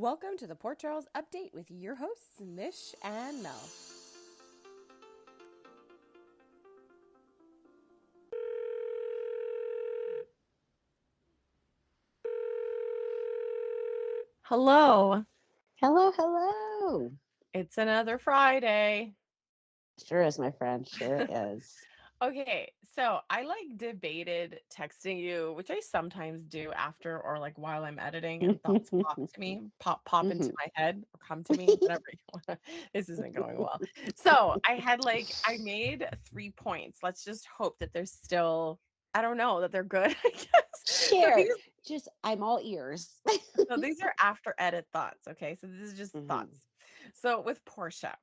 Welcome to the Port Charles Update with your hosts, Mish and Mel. Hello. Hello, hello. It's another Friday. Sure is, my friend. Sure is. Okay, so I debated texting you, which I sometimes do after or while I'm editing and thoughts pop to me, pop into Hmm. my head or come to me, whatever you want. This isn't going well. So I had I made 3 points. Let's just hope that they're still, I don't know, that they're good, I guess. Share. Just, I'm all ears. So these are after edit thoughts, okay? So this is just Hmm. thoughts. So with Portia,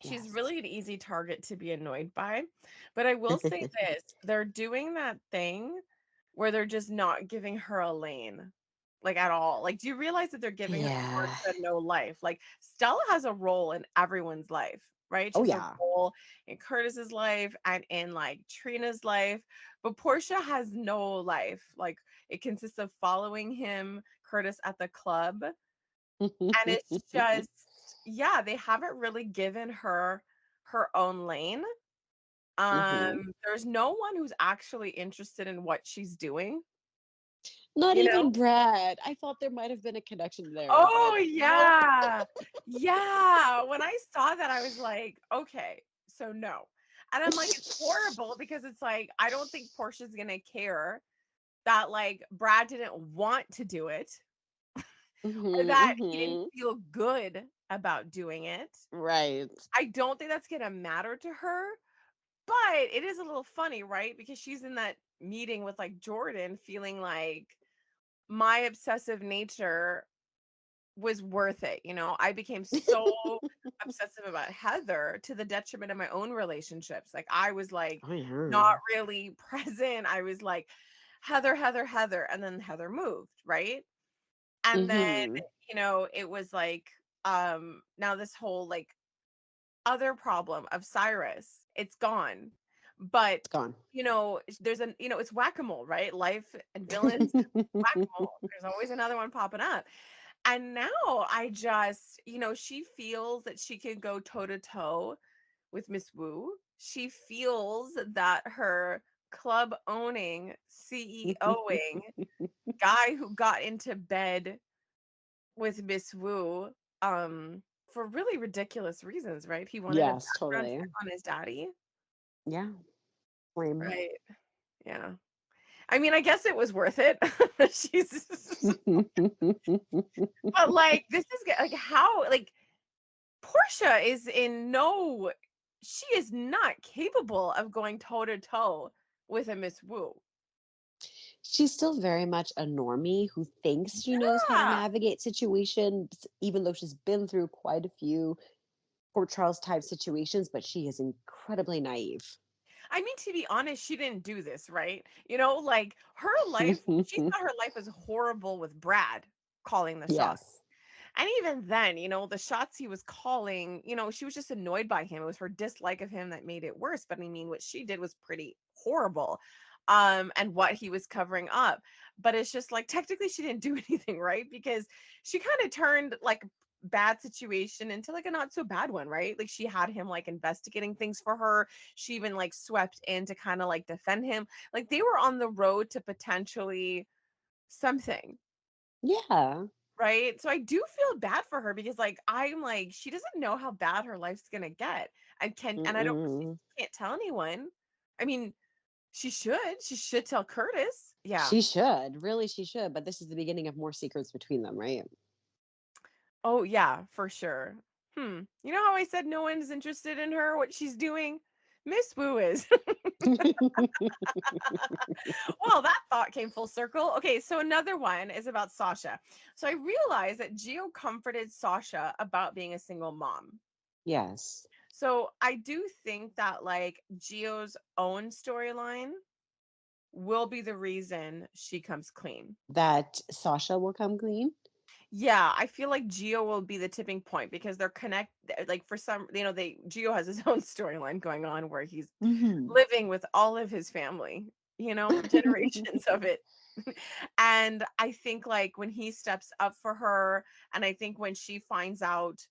she's Yes. really an easy target to be annoyed by. But I will say this, they're doing that thing where they're just not giving her a lane. At all. Do you realize that they're giving her Yeah. Portia no life? Stella has a role in everyone's life, right? She Oh, has a yeah. role in Curtis's life and in Trina's life, but Portia has no life. It consists of following him, Curtis, at the club, and it's just, yeah, they haven't really given her her own lane. Hmm. There's no one who's actually interested in what she's doing, Not you know? even Brad. I thought there might have been a connection there, but Oh, nope. yeah. Yeah. When I saw that, I was like, okay, so no. And I'm like, it's horrible because it's I don't think Portia's gonna care that Brad didn't want to do it or Hmm. that he didn't Hmm. feel good about doing it. Right. I don't think that's gonna matter to her, but it is a little funny, right? Because she's in that meeting with Jordan feeling like my obsessive nature was worth it. I became so obsessive about Heather to the detriment of my own relationships. I was Oh, yeah. not really present. I was Heather, Heather, Heather. And then Heather moved, right? And then, Hmm. it was now this whole other problem of Cyrus, it's gone. But It's gone. there's it's whack-a-mole, right? Life and villains, whack-a-mole. There's always another one popping up. And now I just, she feels that she can go toe to toe with Miss Wu. She feels that her club owning, CEOing guy who got into bed with Miss Wu, for really ridiculous reasons, right? He wanted a Yes, background totally. check on his daddy. Yeah. Lame. Right. Yeah. I mean, I guess it was worth it. She's but this is how Portia is in no, she is not capable of going toe to toe with a Miss Wu. She's still very much a normie who thinks she knows how to Yeah. navigate situations, even though she's been through quite a few Port Charles type situations, but she is incredibly naive. I mean, to be honest, she didn't do this, right? Her life, she thought her life was horrible with Brad calling the shots. Yes. And even then, the shots he was calling, she was just annoyed by him. It was her dislike of him that made it worse. But I mean, what she did was pretty horrible. And what he was covering up. But it's just technically she didn't do anything, right? Because she kind of turned bad situation into a not so bad one, right? She had him investigating things for her. She even swept in to kind of defend him. They were on the road to potentially something. Yeah. Right? So I do feel bad for her because I'm she doesn't know how bad her life's gonna get. And I don't, she Mm-mm. can't tell anyone. I mean, she should tell Curtis. Yeah. She should. Really, she should. But this is the beginning of more secrets between them, right? Oh yeah, for sure. You know how I said no one's interested in her, what she's doing? Miss Wu is. Well, that thought came full circle. Okay, so another one is about Sasha. So I realized that Gio comforted Sasha about being a single mom. Yes. So I do think that Gio's own storyline will be the reason she comes clean. That Sasha will come clean. Yeah, I feel like Gio will be the tipping point because they're for some, they Gio has his own storyline going on where he's Hmm. living with all of his family, generations of it. And I think like when he steps up for her, and I think when she finds out,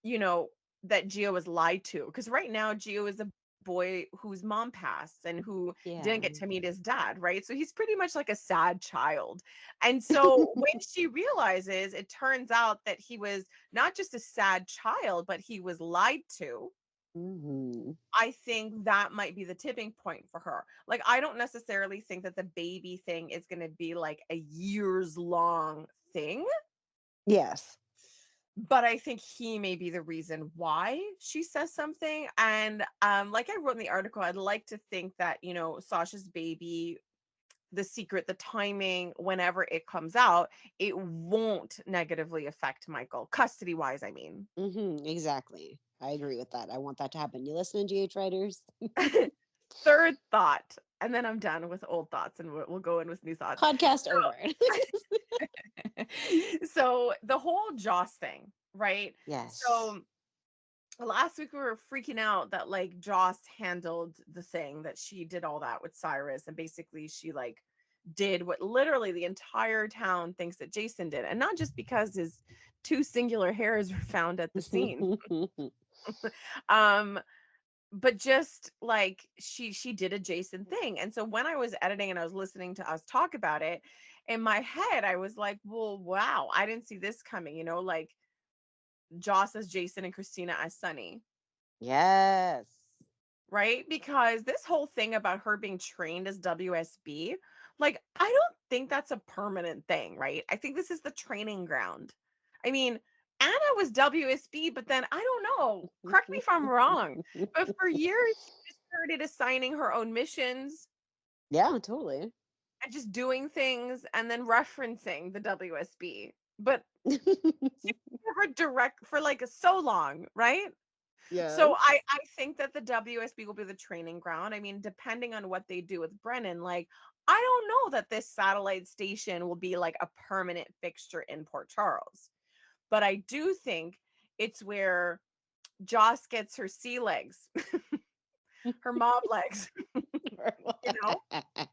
you know, that Gio was lied to, because right now Gio is a boy whose mom passed and who didn't Yeah. get to meet his dad, right? So he's pretty much like a sad child. And so when she realizes, it turns out that he was not just a sad child, but he was lied to. Hmm. I think that might be the tipping point for her. Like, I don't necessarily think that the baby thing is going to be like a years long thing, Yes. but I think he may be the reason why she says something. And like I wrote in the article, I'd like to think that, you know, Sasha's baby, the secret, the timing, whenever it comes out, it won't negatively affect Michael, custody wise, I mean. Exactly. I agree with that. I want that to happen. You listening, GH writers? Third thought, and then I'm done with old thoughts and we'll go in with new thoughts. Podcast over. So the whole Joss thing, right? Yes. So last week we were freaking out that like Joss handled the thing, that she did all that with Cyrus, and basically she like did what literally the entire town thinks that Jason did, and not just because his two singular hairs were found at the scene. um but just like she did a Jason thing. And so when I was editing and I was listening to us talk about it, in my head I was like, well, wow, I didn't see this coming, you know, like Joss as Jason and Christina as Sunny, Yes. right? Because this whole thing about her being trained as WSB, like, I don't think that's a permanent thing, right? I think this is the training ground. I mean, Anna was WSB, but then I don't know, correct me if I'm wrong, but for years she just started assigning her own missions Yeah, totally. and just doing things and then referencing the WSB. But she never direct for like so long, right? So Yes. I think that the WSB will be the training ground. I mean, depending on what they do with Brennan, like I don't know that this satellite station will be like a permanent fixture in Port Charles. But I do think it's where Joss gets her sea legs, her mob legs, you know?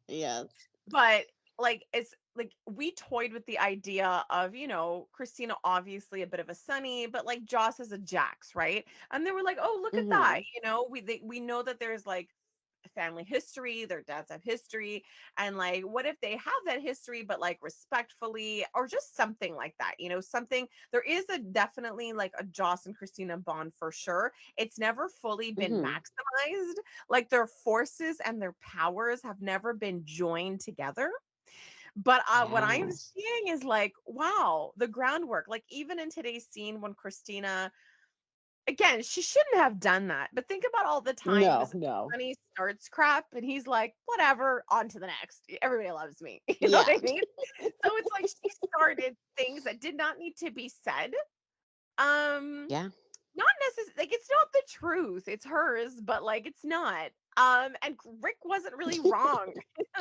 Yes. But like it's like we toyed with the idea of, you know, Christina obviously a bit of a Sunny, but like Joss is a Jax, right? And they were like, oh, look at that, Hmm. you know, we know that there's like family history, their dads have history, and like what if they have that history but like respectfully, or just something like that, you know, something. There is a definitely like a Joss and Christina bond for sure. It's never fully been Hmm. maximized, like their forces and their powers have never been joined together. But what I'm Yes. seeing is like, wow, the groundwork, like even in today's scene when Christina, again, she shouldn't have done that. But think about all the No, times no. Sonny starts crap and he's like, whatever, on to the next. Everybody loves me. You know what Yeah. I mean? So it's like she started things that did not need to be said. Um, Yeah. Not necessarily like it's not the truth. It's hers, but like it's not. And Rick wasn't really wrong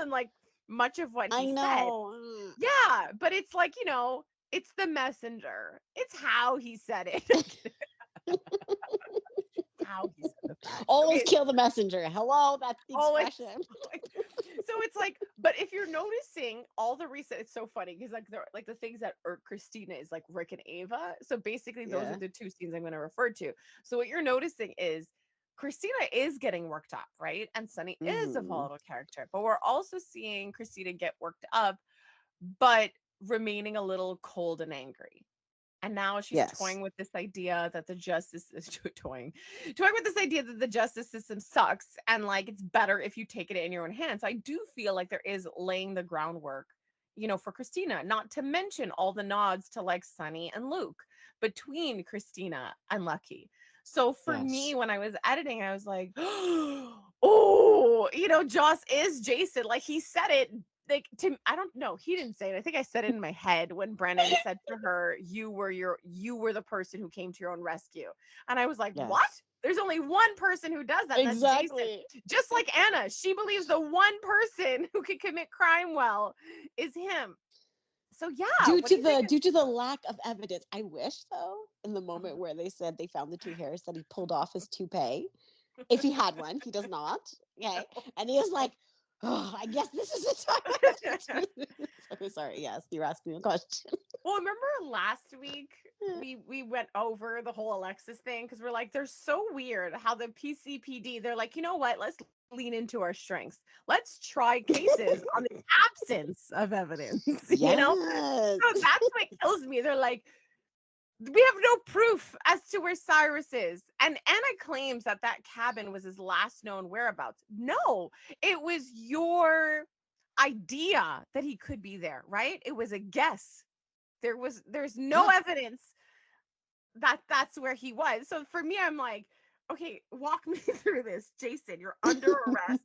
in like much of what he I said. know. Yeah, but it's like, you know, it's the messenger. It's how he said it. How he said the facts. Always Okay, kill the messenger. Hello, that's the always. expression. So it's like, but if you're noticing all the recent, it's so funny because like the things that irk Christina is like Rick and Ava. So basically, those are Yeah. the two scenes I'm going to refer to. So what you're noticing is Christina is getting worked up, right? And Sunny is a Hmm. volatile character, but we're also seeing Christina get worked up, but remaining a little cold and angry. And now she's Yes. toying with this idea that the justice is toying with this idea that the justice system sucks and like it's better if you take it in your own hands. I do feel like there is laying the groundwork, you know, for Christina, not to mention all the nods to like Sunny and Luke between Christina and Lucky. So for me, Yes. when I was editing, I was like, oh, you know, Joss is Jason. Like he said it, like to I don't know, he didn't say it. I think I said it in my head when Brennan said to her, you were the person who came to your own rescue. And I was like, what? Yes. There's only one person who does that, and that's Jason. Exactly. Just like Anna, she believes the one person who can commit crime well is him. So yeah, Due what do to you think the of due to the lack of evidence, I wish though, in the moment oh, where they said they found the two hairs, that he pulled off his toupee. If he had one, he does not. Okay. no. And he was like, Oh, I guess this is the time I have to do this. Okay, sorry. Yes, you're asking a question. Well, remember last week we went over the whole Alexis thing because we're like, they're so weird how the PCPD, they're like, you know what? Let's lean into our strengths. Let's try cases on the absence of evidence, you know? Yes. So that's what kills me. They're like, we have no proof as to where Cyrus is. And Anna claims that that cabin was his last known whereabouts. No, it was your idea that he could be there, right? It was a guess. There's no Yeah. evidence that that's where he was. So for me, I'm like, okay, walk me through this. Jason, you're under arrest.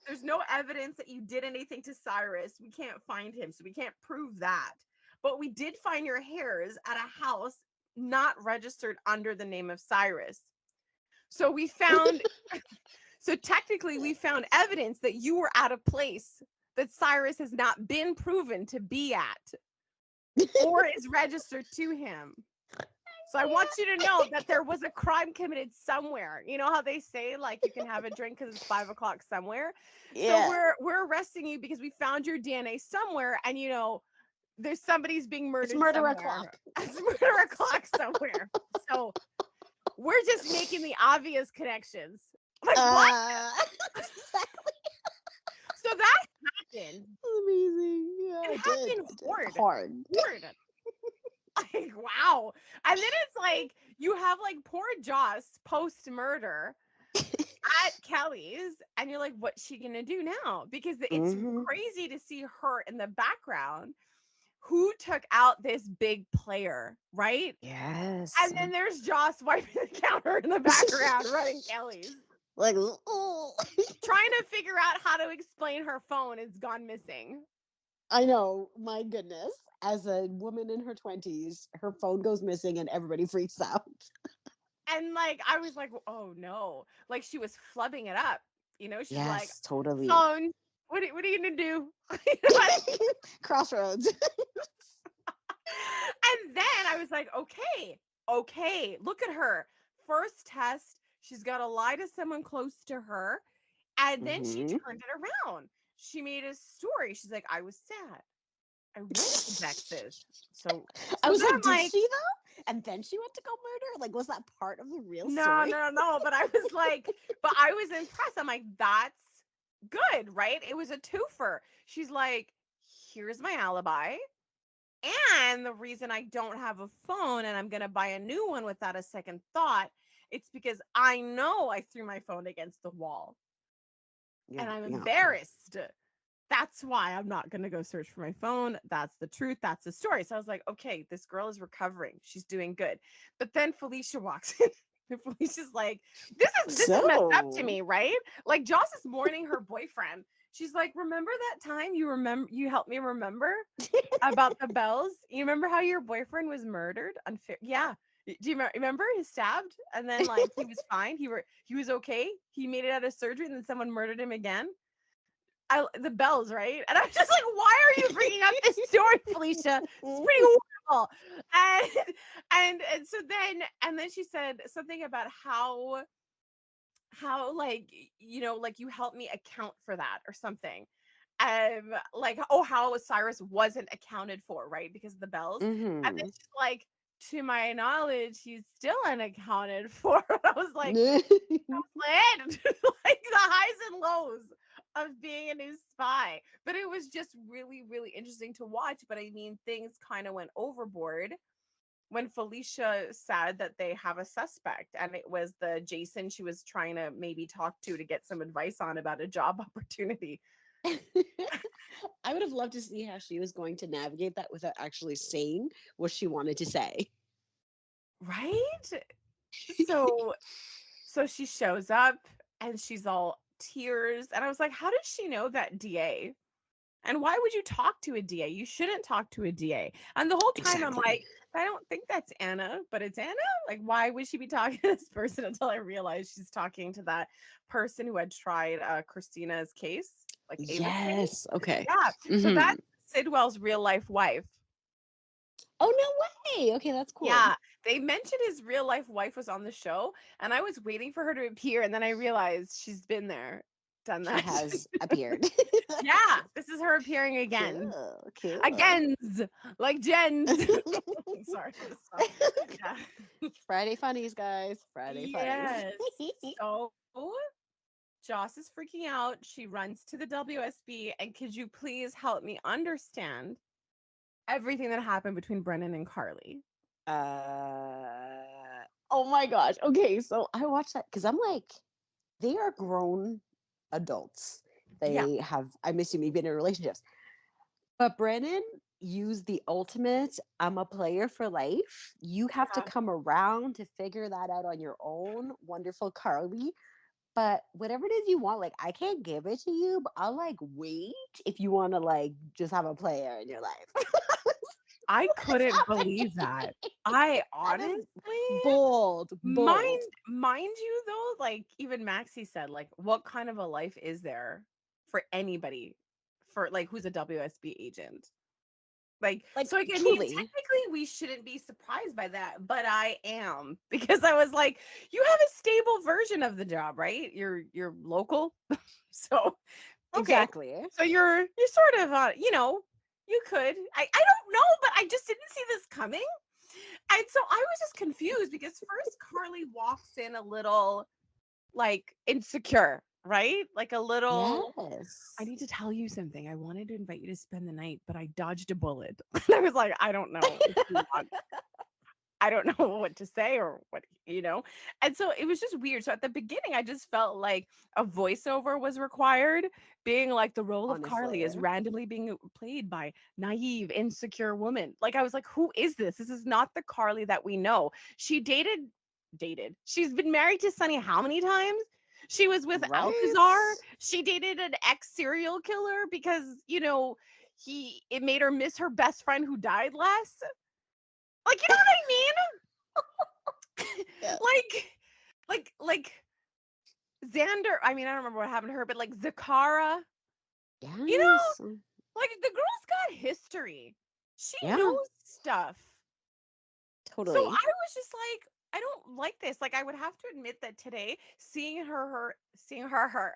There's no evidence that you did anything to Cyrus. We can't find him, so we can't prove that. But we did find your hairs at a house not registered under the name of Cyrus. So we found, so technically, we found evidence that you were at a place that Cyrus has not been proven to be at or is registered to him. So I want you to know that there was a crime committed somewhere. You know how they say like you can have a drink because it's 5 o'clock somewhere. So Yeah. we're arresting you because we found your DNA somewhere, and there's somebody's being It's murdered murder somewhere. o'clock. It's murder o'clock somewhere. So we're just making the obvious connections. Like what? Exactly. So that happened. Amazing. Yeah, It I did. happened I did. hard. Hard. Hard. Like wow. And then it's like you have like poor Joss post murder at Kelly's, and you're like, what's she gonna do now? Because it's Hmm. crazy to see her in the background. Who took out this big player, right? Yes. And then there's Joss wiping the counter in the background, running Kelly's, Like, oh. trying to figure out how to explain her phone has gone missing. I know. My goodness. As a woman in her 20s, her phone goes missing and everybody freaks out. And like I was like, oh no, like she was flubbing it up. She's like, Yes, totally. phone. What are you gonna do? You know what? Crossroads. And then I was like, okay, look at her. First test, she's got to lie to someone close to her. And then she Hmm. turned it around. She made a story. She's like, I was sad. I went to Texas. So, I so was then like, I'm did like, she though? And then she went to go murder? Like, was that part of the real no, story? no, no. But I was like, but I was impressed. I'm like, that's good, right? It was a twofer. She's like, here's my alibi. And the reason I don't have a phone and I'm going to buy a new one without a second thought, it's because I know I threw my phone against the wall Yeah, and I'm yeah. embarrassed. That's why I'm not going to go search for my phone. That's the truth. That's the story. So I was like, okay, this girl is recovering. She's doing good. But then Felicia walks in. And Felicia's like, this is messed up to So, me, right? Like Joss is mourning her boyfriend. She's like, remember that time you helped me remember about the bells? You remember how your boyfriend was murdered? Unfair. Yeah. Do you remember he stabbed and then like he was fine? He was okay. He made it out of surgery and then someone murdered him again. The bells, right? And I'm just like, why are you bringing up this story, Felicia? It's pretty horrible. And and so then she said something about how like like you helped me account for that or something. Like, oh, how Cyrus wasn't accounted for, right? Because of the bells. And then hmm. she's like, to my knowledge, he's still unaccounted for. I was like, lid. Like the highs and lows of being a new spy. But it was just really, really interesting to watch. But I mean, things kind of went overboard when Felicia said that they have a suspect, and it was the Jason she was trying to maybe talk to get some advice on about a job opportunity. I would have loved to see how she was going to navigate that without actually saying what she wanted to say. Right? So so she shows up and she's all tears. And I was like, how does she know that DA? And why would you talk to a DA? You shouldn't talk to a DA. And the whole time I'm Exactly. like, I don't think that's Anna, but it's Anna. Like, why would she be talking to this person until I realized she's talking to that person who had tried Christina's case, like Ava's case? Yes. Okay. Yeah. So Hmm. that's Sidwell's real life wife. Oh, no way. Okay, that's cool. Yeah. They mentioned his real life wife was on the show, and I was waiting for her to appear, and then I realized she's been there. done She that. has appeared. Yeah, this is her appearing again. Cool, cool. Agains, like Jens. Sorry, I'm just yeah. Friday funnies, guys. Friday funnies. Yes. So Joss is freaking out. She runs to the WSB, and could you please help me understand everything that happened between Brennan and Carly? Oh my gosh. Okay, so I watched that because I'm like, they are grown adults. Yeah, They have, I'm assuming, been in relationships. But Brennan used the ultimate, I'm a player for life. You have to yeah. come around to figure that out on your own. Wonderful Carly. But whatever it is you want, like I can't give it to you, but I'll like wait if you want to like just have a player in your life. I What's couldn't believe that. happening? I That is honestly bold, bold. mind you though, like even Maxie said, like, what kind of a life is there for anybody for like who's a WSB agent? Like, Like so like, I mean, truly. technically we shouldn't be surprised by that, but I am because I was like, you have a stable version of the job, right? You're local. So okay. Exactly. So you're sort of you could. I don't know, but I just didn't see this coming. And so I was just confused because first Carly walks in a little like insecure, right? Like a little I Yes. need to tell you something. I wanted to invite you to spend the night, but I dodged a bullet. And I was like, I don't know if you want I don't know what to say or what. And so it was just weird. So at the beginning, I just felt like a voiceover was required, being like the role of Carly Honestly. is randomly being played by naive, insecure woman. Like I was like, who is this? This is not the Carly that we know. She dated. She's been married to Sonny how many times? She was with Right? Alcazar. She dated an ex serial killer because, he it made her miss her best friend who died less. Like, you know what I mean? Yes. like Xander, I mean, I don't remember what happened to her, but like Zakara, you know, Yes. like the girl's got history. She Yeah, knows stuff. So I totally. was just like, I don't like this. Like I would have to admit that today, seeing her seeing her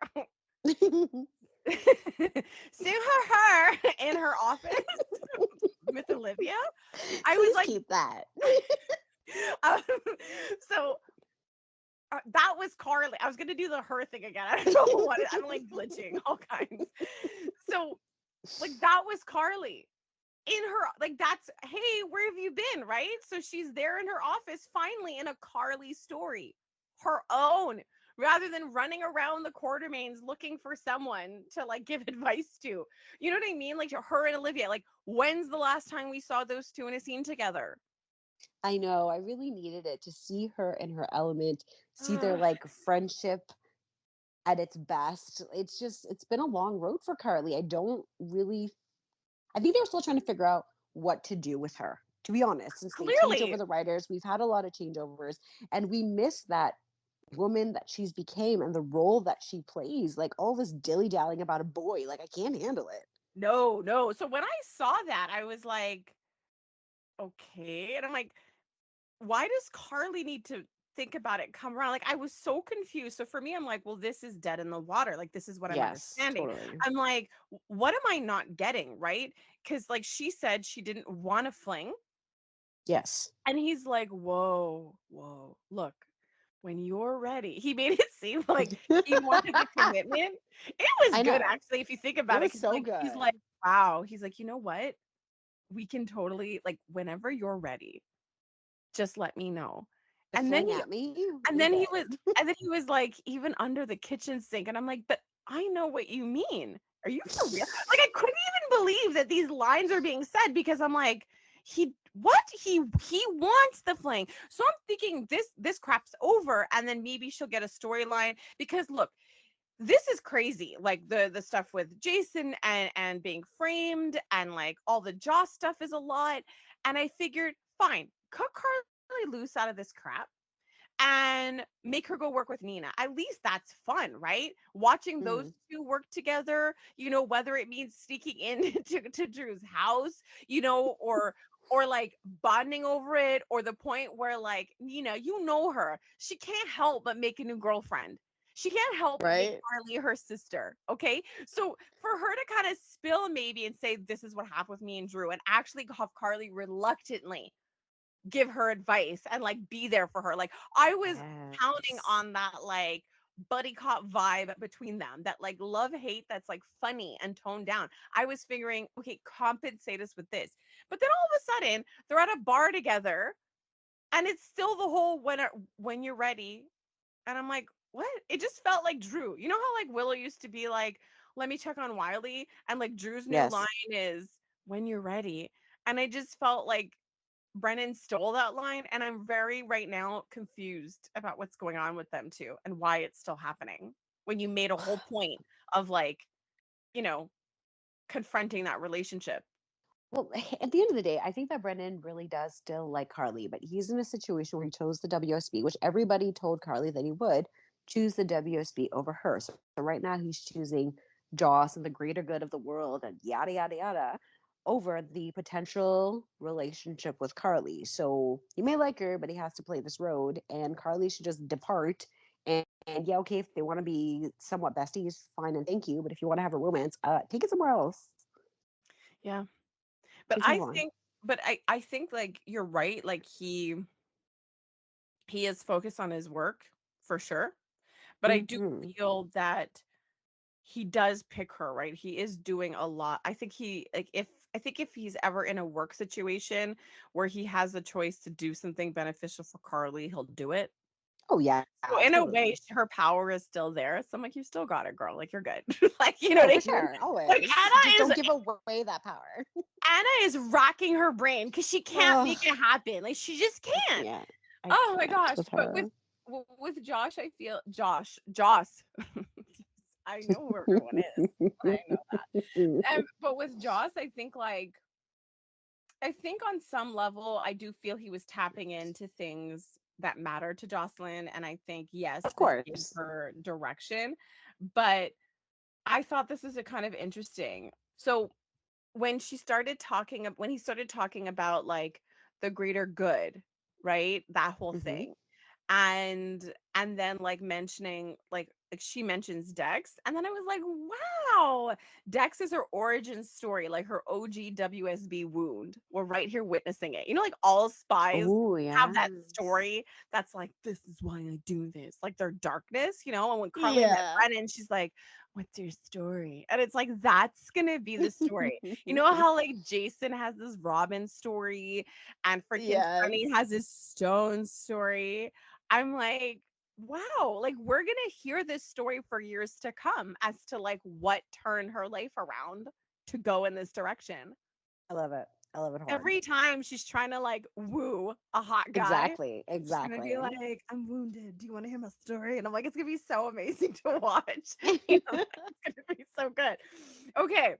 in her office with Olivia, I was Please like, keep that. um, so that was Carly. I was gonna do the her thing again. I don't know what I'm like glitching all kinds. So like that was Carly in her like that's hey, where have you been? Right? So she's there in her office finally in a Carly story, her own, rather than running around the Quartermains looking for someone to like give advice to. You know what I mean? Like her and Olivia. Like when's the last time we saw those two in a scene together? I know. I really needed it to see her in her element, see their Ugh, like friendship at its best. It's just, it's been a long road for Carly. I don't really, I think they're still trying to figure out what to do with her. To be honest, since they changed over clearly. the writers, we've had a lot of changeovers, and we miss that woman that she's became and the role that she plays. Like all this dilly dallying about a boy, like I can't handle it. No, no. So when I saw that, I was like, okay. And I'm like, why does Carly need to think about it, come around? Like, I was so confused. So for me, I'm like, well, this is dead in the water. Like, this is what I'm Yes, understanding. totally. I'm like, what am I not getting? Right. Because, like, she said she didn't want to fling. Yes. And he's like, whoa, whoa, look, when you're ready. He made it seem like he wanted the commitment. It was I good, know. actually, if you think It about it. was Cause, so like, he's like, good. wow. He's like, you know what? We can totally, like, whenever you're ready, just let me know. The And then fling he at me, and we're then he good. was like, even under the kitchen sink, and I'm like, "But I know what you mean. Are you for real?" Like, I couldn't even believe that these lines are being said because I'm like, "He what? He wants the fling." So I'm thinking this crap's over, and then maybe she'll get a storyline because look, this is crazy. Like the stuff with Jason and being framed and like all the Joss stuff is a lot. And I figured, fine, cut Carly loose out of this crap and make her go work with Nina. At least that's fun, right? Watching those Mm. two work together, whether it means sneaking in to Drew's house, or like bonding over it, or the point where like Nina, you know her, she can't help but make a new girlfriend. She can't help but make Right? Carly her sister. Okay. So for her to kind of spill maybe and say, this is what happened with me and Drew, and actually have Carly reluctantly give her advice and like be there for her. Like I was counting Yes. on that like buddy cop vibe between them, that like love hate that's like funny and toned down. I was figuring, okay, compensate us with this. But then all of a sudden, they're at a bar together and it's still the whole when you're ready. And I'm like, what? It just felt like Drew. You know how like Willow used to be like, let me check on Wiley, and like Drew's new line Yes. is when you're ready. And I just felt like Brennan stole that line, and I'm very right now confused about what's going on with them too and why it's still happening. When you made a whole point of like, you know, confronting that relationship. Well, at the end of the day, I think that Brendan really does still like Carly, but he's in a situation where he chose the WSB, which everybody told Carly that he would choose the WSB over her. So right now he's choosing Joss and the greater good of the world and yada, yada, yada over the potential relationship with Carly. So he may like her, but he has to play this road, and Carly should just depart. And yeah, okay, if they want to be somewhat besties, fine and thank you. But if you want to have a romance, take it somewhere else. Yeah. But Just I move on. think but I think like you're right. Like he is focused on his work for sure. But I do Hmm. feel that he does pick her, right? He is doing a lot. I think he like if I think if he's ever in a work situation where he has the choice to do something beneficial for Carly, he'll do it. Oh yeah, So in a way, totally. her power is still there. So I'm like, you still got it, girl. Like you're good. Like you know Oh, what for I mean? sure, Like always. Just don't give away that power. Anna is racking her brain because she can't Oh, make it happen. Like she just I can't. can't. I Oh my can't gosh! with But her. with Josh, I feel Joss. I know who everyone is. I know that. But with Joss, I think like I think on some level, I do feel he was tapping into things that matter to Jocelyn. And I think, yes, Of this gave course. her direction. But I thought this was a kind of interesting. So when when he started talking about like the greater good, right? That whole Hmm. thing, and then like mentioning like she mentions Dex, and then I was like, wow, Dex is her origin story, like her OG WSB wound. We're right here witnessing it. You know, like all spies Oh have that yes. story that's like, this is why I do this, like their darkness, you know. And when Carly met Yeah. Brennan, she's like, what's your story? And it's like that's gonna be the story. You know how like Jason has this Robin story and freaking Yes. Sunny has his Stone story. I'm like, wow, like we're going to hear this story for years to come as to like what turned her life around to go in this direction. I love it. I love it hard. Every time she's trying to like woo a hot guy, Exactly. she's going to be Exactly. like, I'm wounded. Do you want to hear my story? And I'm like, it's going to be so amazing to watch. You know, it's going to be so good. Okay,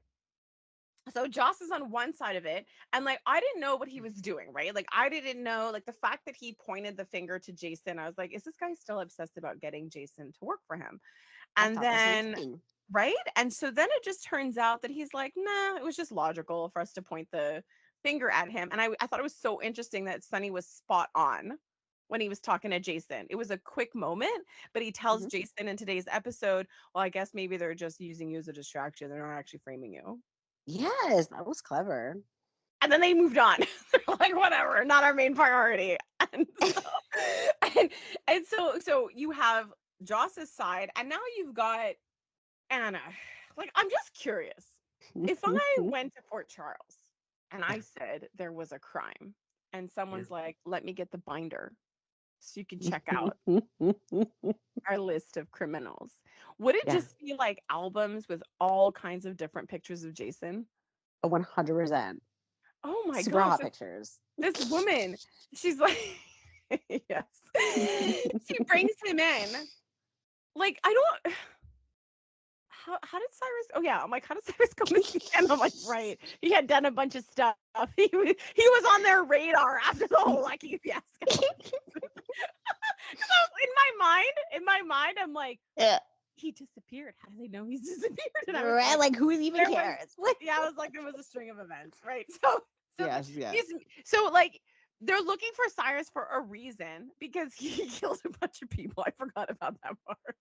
so Joss is on one side of it, and like I didn't know what he was doing, right? Like I didn't know, like the fact that he pointed the finger to Jason, I was like, is this guy still obsessed about getting Jason to work for him? I And thought the same then thing. right? And so then it just turns out that he's like, nah, it was just logical for us to point the finger at him. And I thought it was so interesting that Sonny was spot on when he was talking to Jason. It was a quick moment, but he tells Hmm. Jason in today's episode, well, I guess maybe they're just using you as a distraction. They're not actually framing you. Yes, that was clever. And then they moved on. They're like, whatever, not our main priority. And so and, and so you have Joss's side, and now you've got Anna. Like, I'm just curious. If I went to Fort Charles and Yeah. I said there was a crime, and Yeah. someone's like, let me get the binder so you can check out our list of criminals, would it Yeah. just be like albums with all kinds of different pictures of Jason? 100%. Oh my Super gosh, hot pictures. this woman, she's like, yes. She brings him in. Like, I don't, how did Cyrus, oh yeah, I'm like, how did Cyrus go missing again? I'm like, right. He had done a bunch of stuff. He was on their radar after the whole Lucky fiasco. Because I was in my mind, I'm like, Yeah. he disappeared. How do they know he's disappeared? And I was Right? like, Like, who even there was cares? yeah, I was like, there was a string of events, right? So Yes, he's yes. so like they're looking for Cyrus for a reason because he killed a bunch of people. I forgot about that part.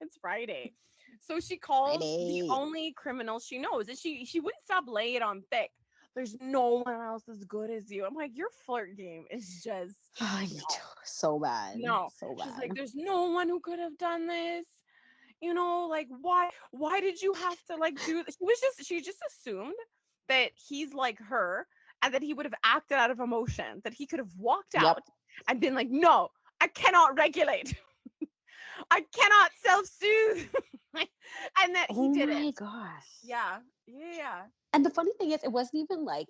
It's Friday. So she calls the Friday. only criminal she knows, and she wouldn't stop laying it on thick. There's no one else as good as you. I'm like, your flirt game is just no, So bad. no. So She's bad. like, there's no one who could have done this. Like why did you have to like do this? She just assumed that he's like her and that he would have acted out of emotion, that he could have walked Yep. out and been like, no, I cannot regulate. I cannot self-soothe. And that he Oh didn't. my gosh. Yeah. Yeah. And the funny thing is, it wasn't even like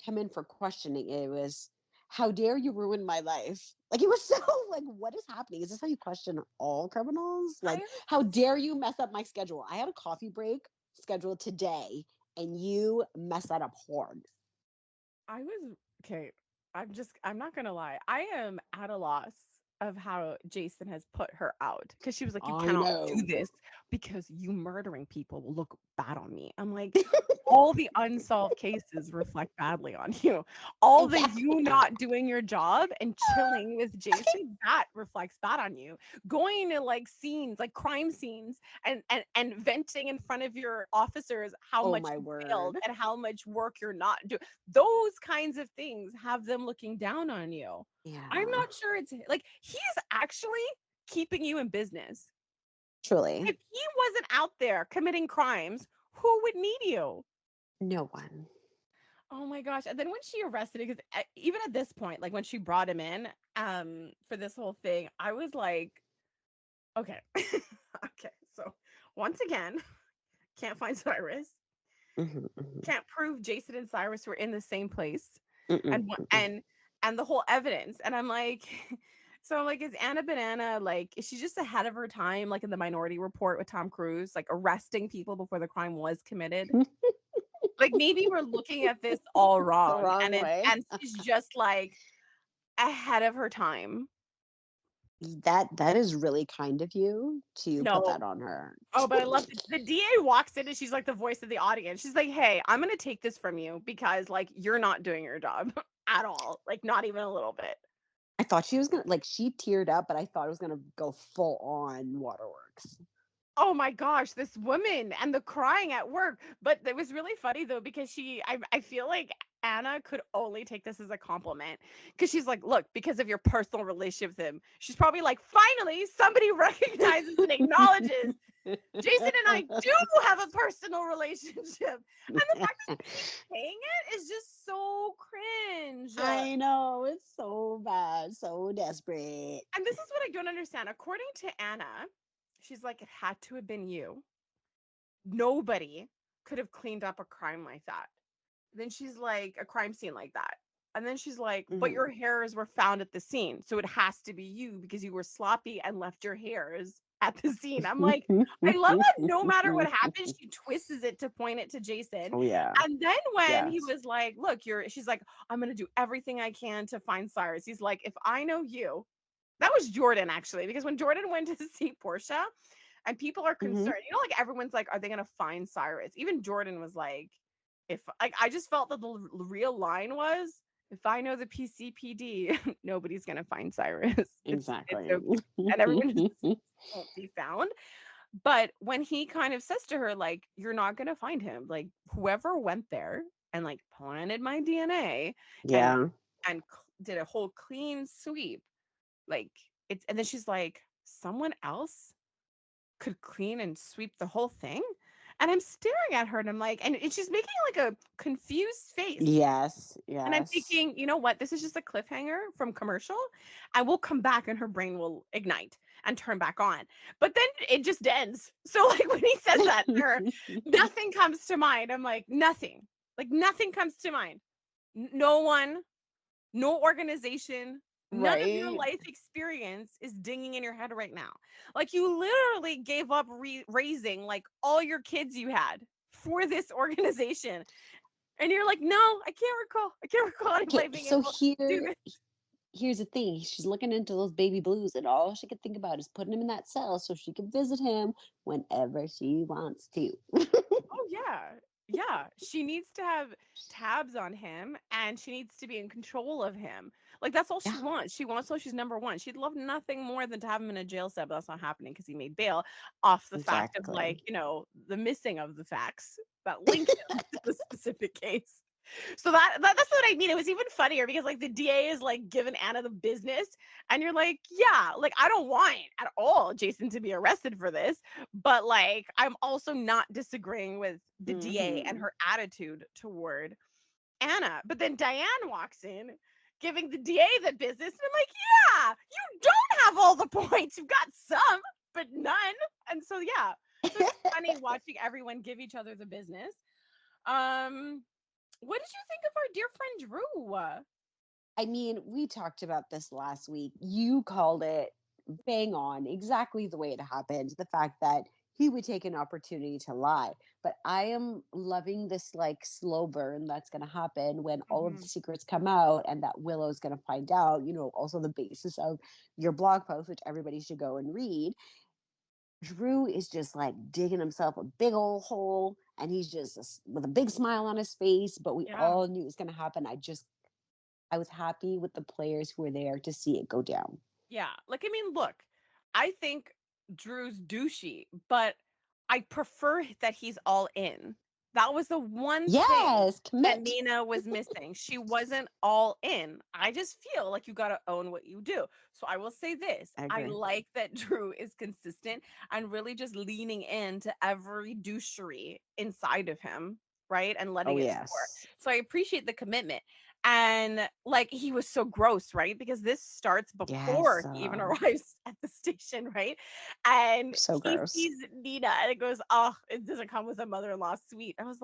come in for questioning. It was, how dare you ruin my life? Like it was so like, what is happening? Is this how you question all criminals? I Like, was how dare you mess up my schedule? I had a coffee break scheduled today, and you mess that up hard. I was okay. I'm not gonna lie. I am at a loss of how Jason has put her out because she was like, you I cannot do know. this because you murdering people will look bad on me. I'm like, all the unsolved cases reflect badly on you. All the Exactly. you not doing your job and chilling with Jason, that reflects bad on you. Going to like scenes, like crime scenes, and venting in front of your officers how Oh much my you failed word. and how much work you're not doing, those kinds of things have them looking down on you. I'm Yeah. not sure it's like he's actually keeping you in business. Truly. If he wasn't out there committing crimes, who would need you? No one. Oh my gosh. And then when she arrested him, because even at this point, like when she brought him in for this whole thing, I was like, okay. Okay. So once again, can't find Cyrus. Mhm, mhm. Can't prove Jason and Cyrus were in the same place. Mm-mm, And mm-mm. and the whole evidence. And I'm like, so I'm like, is Anna Banana like, is she just ahead of her time, like in the Minority Report with Tom Cruise, like arresting people before the crime was committed? Like maybe we're looking at this all The wrong, wrong way. and she's just like ahead of her time. That is really kind of you to put No. that on her. Oh, but I love the DA walks in and she's like the voice of the audience. She's like, "Hey, I'm gonna take this from you because like you're not doing your job at all. Like not even a little bit." I thought she was gonna like she teared up, but I thought it was gonna go full on waterworks. Oh my gosh, this woman and the crying at work. But it was really funny though because I feel like Anna could only take this as a compliment because she's like, look, because of your personal relationship with him, she's probably like, finally, somebody recognizes and acknowledges Jason and I do have a personal relationship. And the fact that she keeps saying it is just so cringe. I know, it's so bad, so desperate. And this is what I don't understand. According to Anna, she's like, it had to have been you. Nobody could have cleaned up a crime like that. Then she's like, a crime scene like that. And then she's like, but Mhm. your hairs were found at the scene. So it has to be you because you were sloppy and left your hairs at the scene. I'm like, I love that no matter what happens, she twists it to point it to Jason. Oh yeah. And then when he Yes. was like, look, she's like, I'm going to do everything I can to find Cyrus. He's like, if I know you, that was Jordan actually, because when Jordan went to see Portia, and people are Mhm. concerned, like everyone's like, are they gonna find Cyrus? Even Jordan was like, if like I just felt that the real line was, if I know the PCPD, nobody's gonna find Cyrus. It's Exactly. okay. And everyone just won't be found. But when he kind of says to her, like, you're not gonna find him, like whoever went there and like planted my DNA and Yeah. did a whole clean sweep, like it's and then she's like, someone else could clean and sweep the whole thing? And I'm staring at her and I'm like, and she's making like a confused face. Yes. And I'm Yes. thinking, you know what? This is just a cliffhanger from commercial. And we'll come back and her brain will ignite and turn back on. But then it just ends. So, like, when he says that to her, nothing comes to mind. I'm like, nothing. Like, nothing comes to mind. No one, no organization, none of your Right? life experience is dinging in your head right now. Like you literally gave up raising like all your kids you had for this organization. And you're like, no, I can't recall. I can't recall Okay, anybody being so able to do this. here's the thing. She's looking into those baby blues, and all she could think about is putting him in that cell so she can visit him whenever she wants to. Oh yeah. Yeah. She needs to have tabs on him and she needs to be in control of him. Like, that's all Yeah, she wants. She wants, so she's number one. She'd love nothing more than to have him in a jail cell, but that's not happening because he made bail off the fact of, like, exactly. the missing of the facts that link him to the specific case. So that's what I mean. It was even funnier because, like, the DA is like giving Anna the business, and you're like, yeah, like, I don't want at all Jason to be arrested for this, but like, I'm also not disagreeing with the DA and Hmm. her attitude toward Anna. But then Diane walks in, giving the DA the business, and I'm like, yeah, you don't have all the points. You've got some, but none. And so yeah, so it's funny watching everyone give each other the business. Um, what did you think of our dear friend Drew? I mean, we talked about this last week. You called it bang on, exactly the way it happened. The fact that he would take an opportunity to lie. But I am loving this like slow burn that's going to happen when all of the Mhm. secrets come out and that Willow's going to find out, also the basis of your blog post, which everybody should go and read. Drew is just like digging himself a big old hole and he's just with a big smile on his face. But we Yeah. all knew it was going to happen. I was happy with the players who were there to see it go down. Yeah. Like, I mean, look, I think Drew's douchey, but I prefer that he's all in. That was the one thing Yes, that commit. Nina was missing. She wasn't all in. I just feel like you got to own what you do. So I will say this. I I agree. like that Drew is consistent and really just leaning into every douchery inside of him, right? And letting Oh, it soar. yes. So I appreciate the commitment. And like, he was so gross, right? Because this starts Yes. before he even arrives at the station, right? And So he gross. sees Nina and it goes, oh, it doesn't come with a mother-in-law suite. I was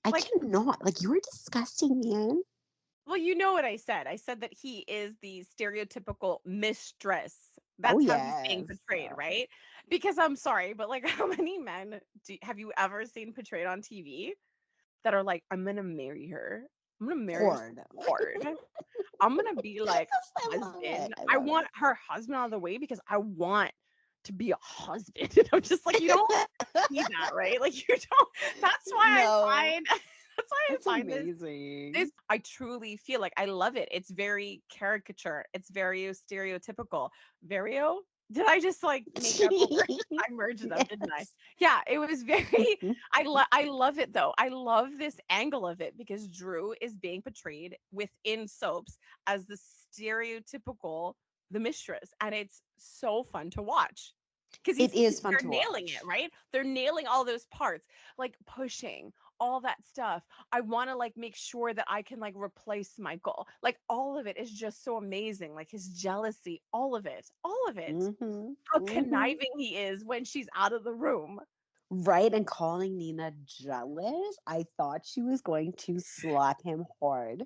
I like, cannot. Like, you were disgusting, man. well, you know what I said. I said that he is the stereotypical mistress. Oh, That's how he's being yes. portrayed, right? Because I'm sorry, but like, how many men have you ever seen portrayed on TV that are like, I'm gonna marry her. I'm gonna marry her so Horde. hard. I'm gonna be like I love husband. it. I I love want her husband out of the way because I want to be a husband. And I'm just like, you don't see it. that, right? Like, you don't. That's why I No, find. That's why I that's find this. amazing. I truly feel like I love it. It's very caricature. It's very stereotypical. Verio? Did I just like make up a word? I merged them, didn't I? Yes. Yeah, it was very. I love it though. I love this angle of it because Drew is being portrayed within soaps as the stereotypical the mistress, and it's so fun to watch because It is fun they're to nailing it, watch. right? They're nailing all those parts, like pushing all that stuff. I want to like make sure that I can like replace Michael. Like, all of it is just so amazing. Like, his jealousy, all of it, all of it. Hmm. How Hmm. conniving he is when she's out of the room. Right, and calling Nina jealous, I thought she was going to slap him hard.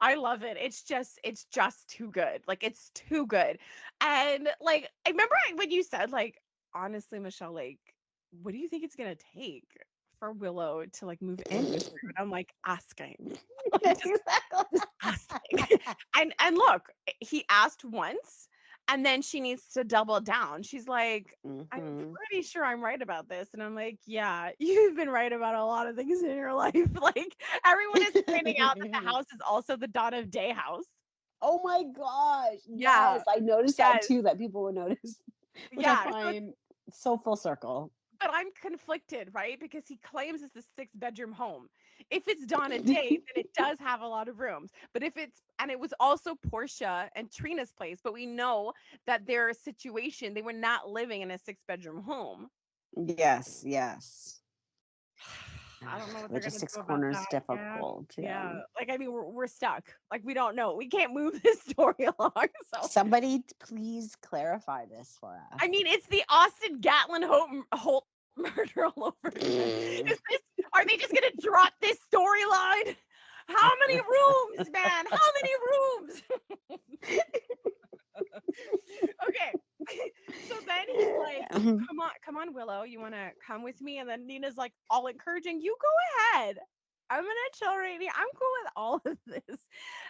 I love it. It's just too good. Like, it's too good. And like, I remember when you said like, honestly, Michelle, like, what do you think it's gonna take for Willow to like move in with Drew? And I'm like, asking. Like, just asking. And look, he asked once, and then she needs to double down. She's like, I'm Hmm. pretty sure I'm right about this. And I'm like, yeah, you've been right about a lot of things in your life. Like, everyone is pointing out that the house is also the Dawn of Day house. Oh my gosh. Yeah. Yes, I noticed that Yes. too, that people would notice, which I Yeah. So find so full circle. but I'm conflicted, right? Because he claims it's a six-bedroom home. If it's Donna Day, then it does have a lot of rooms. But if it's, and it was also Portia and Trina's place, but we know that their situation, they were not living in a six-bedroom home. Yes, yes. I don't know what they're gonna Logistics do about corner is that. Yeah. difficult. Yeah. Yeah. Like, I mean, we're stuck. Like, we don't know. We can't move this story along. So Somebody please clarify this for I us. mean, it's the Austin Gatlin Holt murder all over again. Is this? Are they just gonna drop this storyline? How many rooms, man? How many rooms? Okay. So then he's like, come on, Willow, you want to come with me? And then Nina's like, all encouraging, you go ahead. I'm gonna chill right here. I'm cool with all of this.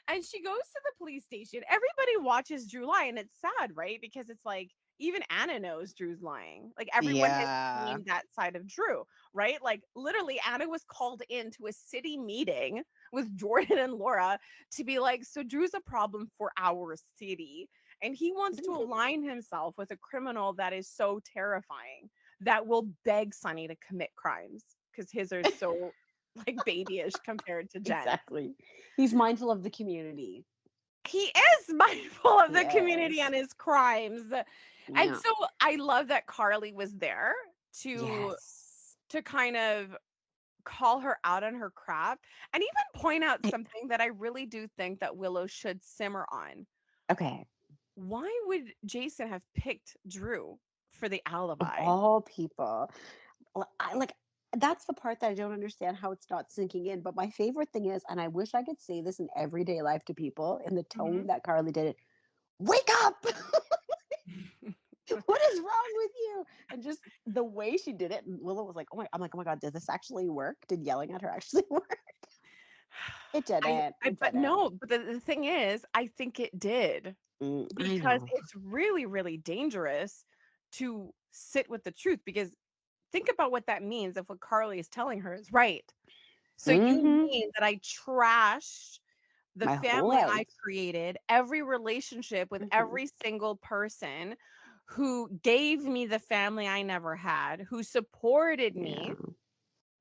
And she goes to the police station. Everybody watches Drew lie, and it's sad, right? Because it's like, even Anna knows Drew's lying. Like, everyone has Yeah. seen that side of Drew, right? Like, literally, Anna was called into a city meeting with Jordan and Laura to be like, so Drew's a problem for our city. And he wants to align himself with a criminal that is so terrifying that will beg Sonny to commit crimes because his are so like babyish compared to Jen. Exactly. He's mindful of the community. He is mindful of the community Yes. and his crimes. And Yeah. so I love that Carly was there to Yes. kind of call her out on her crap and even point out I, something that I really do think that Willow should simmer on. okay. Why would Jason have picked Drew for the Of alibi? all people, I like that's the part that I don't understand how it's not sinking in. But my favorite thing is, and I wish I could say this in everyday life to people in the tone Mhm. that Carly did it. Wake up! What is wrong with you? And just the way she did it, and Willow was like, "Oh my!" I'm like, "Oh my god, did this actually work? Did yelling at her actually work?" It didn't. I It but didn't. no, but the thing is, I think it did I because know. it's really, really dangerous to sit with the truth because think about what that means if what Carly is telling her is right. So you Hmm. mean that I trashed the My whole family I life. created, every relationship with Hmm. every single person who gave me the family I never had, who supported me Yeah.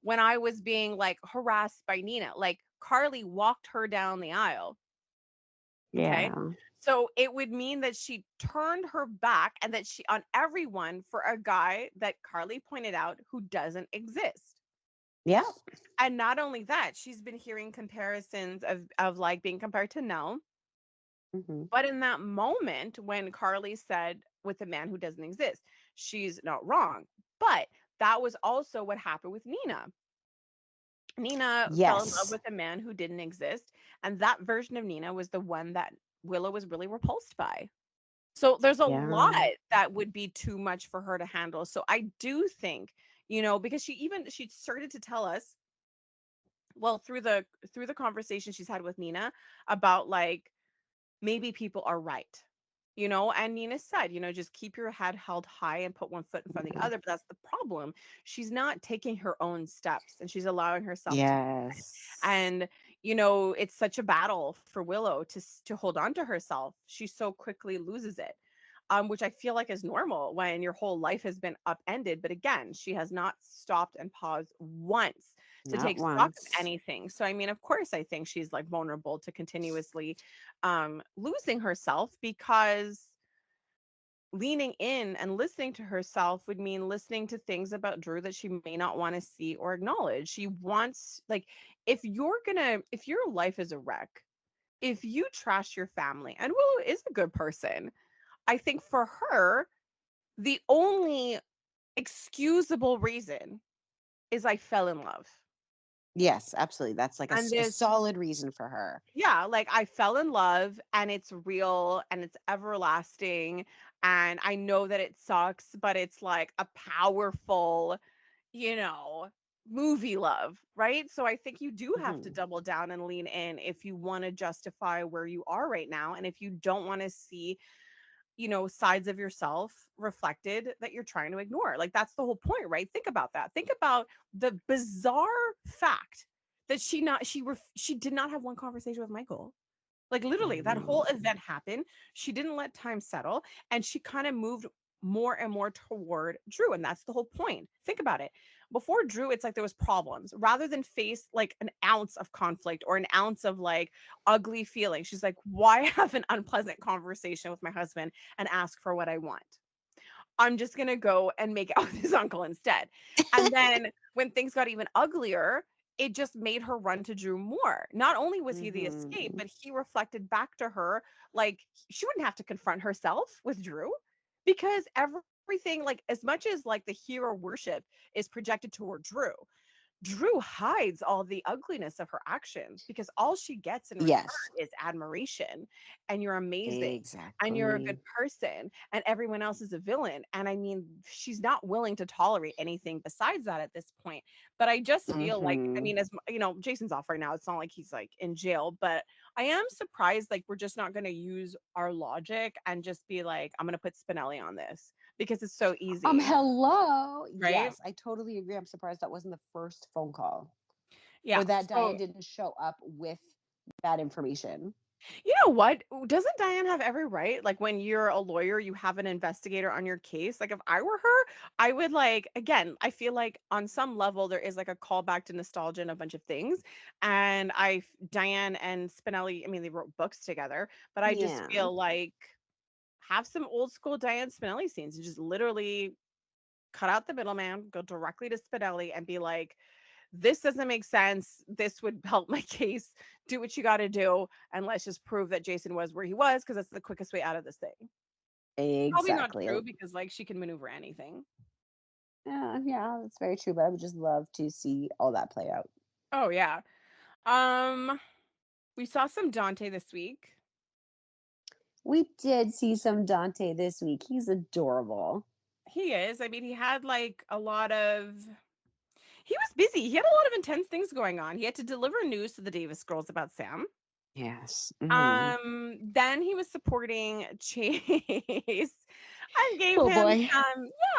when I was being like harassed by Nina. Like Carly walked her down the aisle. Okay. Yeah. So it would mean that she turned her back and that she on everyone for a guy that Carly pointed out who doesn't exist. Yeah. And not only that, she's been hearing comparisons of like being compared to Nell. Hmm. But in that moment when Carly said with a man who doesn't exist, she's not wrong. But that was also what happened with Nina. Nina fell in love Yes. with a man who didn't exist, and that version of Nina was the one that Willow was really repulsed by. So there's a lot Yeah. that would be too much for her to handle. So I do think, because she started to tell us, well, through the conversation she's had with Nina about like maybe people are right. And Nina said, just keep your head held high and put one foot in front of the Yeah. other. But that's the problem. She's not taking her own steps and she's allowing herself to be. Yes. And, it's such a battle for Willow to hold on to herself. She so quickly loses it. Which I feel like is normal when your whole life has been upended. But again, she has not stopped and paused once to Not take stock of once. anything. So I mean, of course, I think she's like vulnerable to continuously losing herself because leaning in and listening to herself would mean listening to things about Drew that she may not want to see or acknowledge. She wants, like, if your life is a wreck, if you trash your family, and Willow is a good person, I think for her, the only excusable reason is I fell in love. Yes, absolutely. That's like And a this solid reason for her. Yeah, like I fell in love and it's real and it's everlasting. And I know that it sucks, but it's like a powerful, you know, movie love, right? So I think you do have to Hmm. double down and lean in if you want to justify where you are right now. And if you don't want to see, sides of yourself reflected that you're trying to ignore. Like that's the whole point, right? Think about that. Think about the bizarre fact that she did not have one conversation with Michael. Like literally, I that whole know. event happened. She didn't let time settle and she kind of moved more and more toward Drew. And that's the whole point. Think about it. Before Drew, it's like there was problems. Rather than face like an ounce of conflict or an ounce of like ugly feeling, she's like, why have an unpleasant conversation with my husband and ask for what I want? I'm just gonna go and make out with his uncle instead. And then when things got even uglier, it just made her run to Drew more. Not only was he the escape, Hmm. but he reflected back to her like she wouldn't have to confront herself with Drew because everything, like as much as like the hero worship is projected toward Drew hides all the ugliness of her actions because all she gets in return Yes, is admiration and you're amazing and you're a good exactly. person and everyone else is a villain. And I mean, she's not willing to tolerate anything besides that at this point. But I just feel like, I Hmm. mean, Jason's off right now. It's not like he's like in jail, but I am surprised like we're just not going to use our logic and just be like, I'm going to put Spinelli on this because it's so easy, Hello. right? Yes, I totally agree. I'm surprised that wasn't the first phone call. Yeah. or that So Diane didn't show up with that information. you know what? Doesn't Diane have every right? Like when you're a lawyer, you have an investigator on your case. Like if I were her, I would like again, I feel like on some level there is like a callback to nostalgia and a bunch of things. And Diane and Spinelli, I mean, they wrote books together, but I just Yeah, feel like have some old school Diane Spinelli scenes and just literally cut out the middleman, go directly to Spinelli and be like, this doesn't make sense. This would help my case. Do what you got to do. And let's just prove that Jason was where he was because that's the quickest way out of this thing. Probably not exactly. true because, like, she can maneuver anything. Yeah, yeah, that's very true. But I would just love to see all that play out. Oh, yeah. Um, we saw some Dante this week. We did see some Dante this week. He's adorable. He is. I mean, he had like a lot of. He was busy. He had a lot of intense things going on. He had to deliver news to the Davis girls about Sam. Yes. Hmm. Then he was supporting Chase and gave Oh him boy. yeah,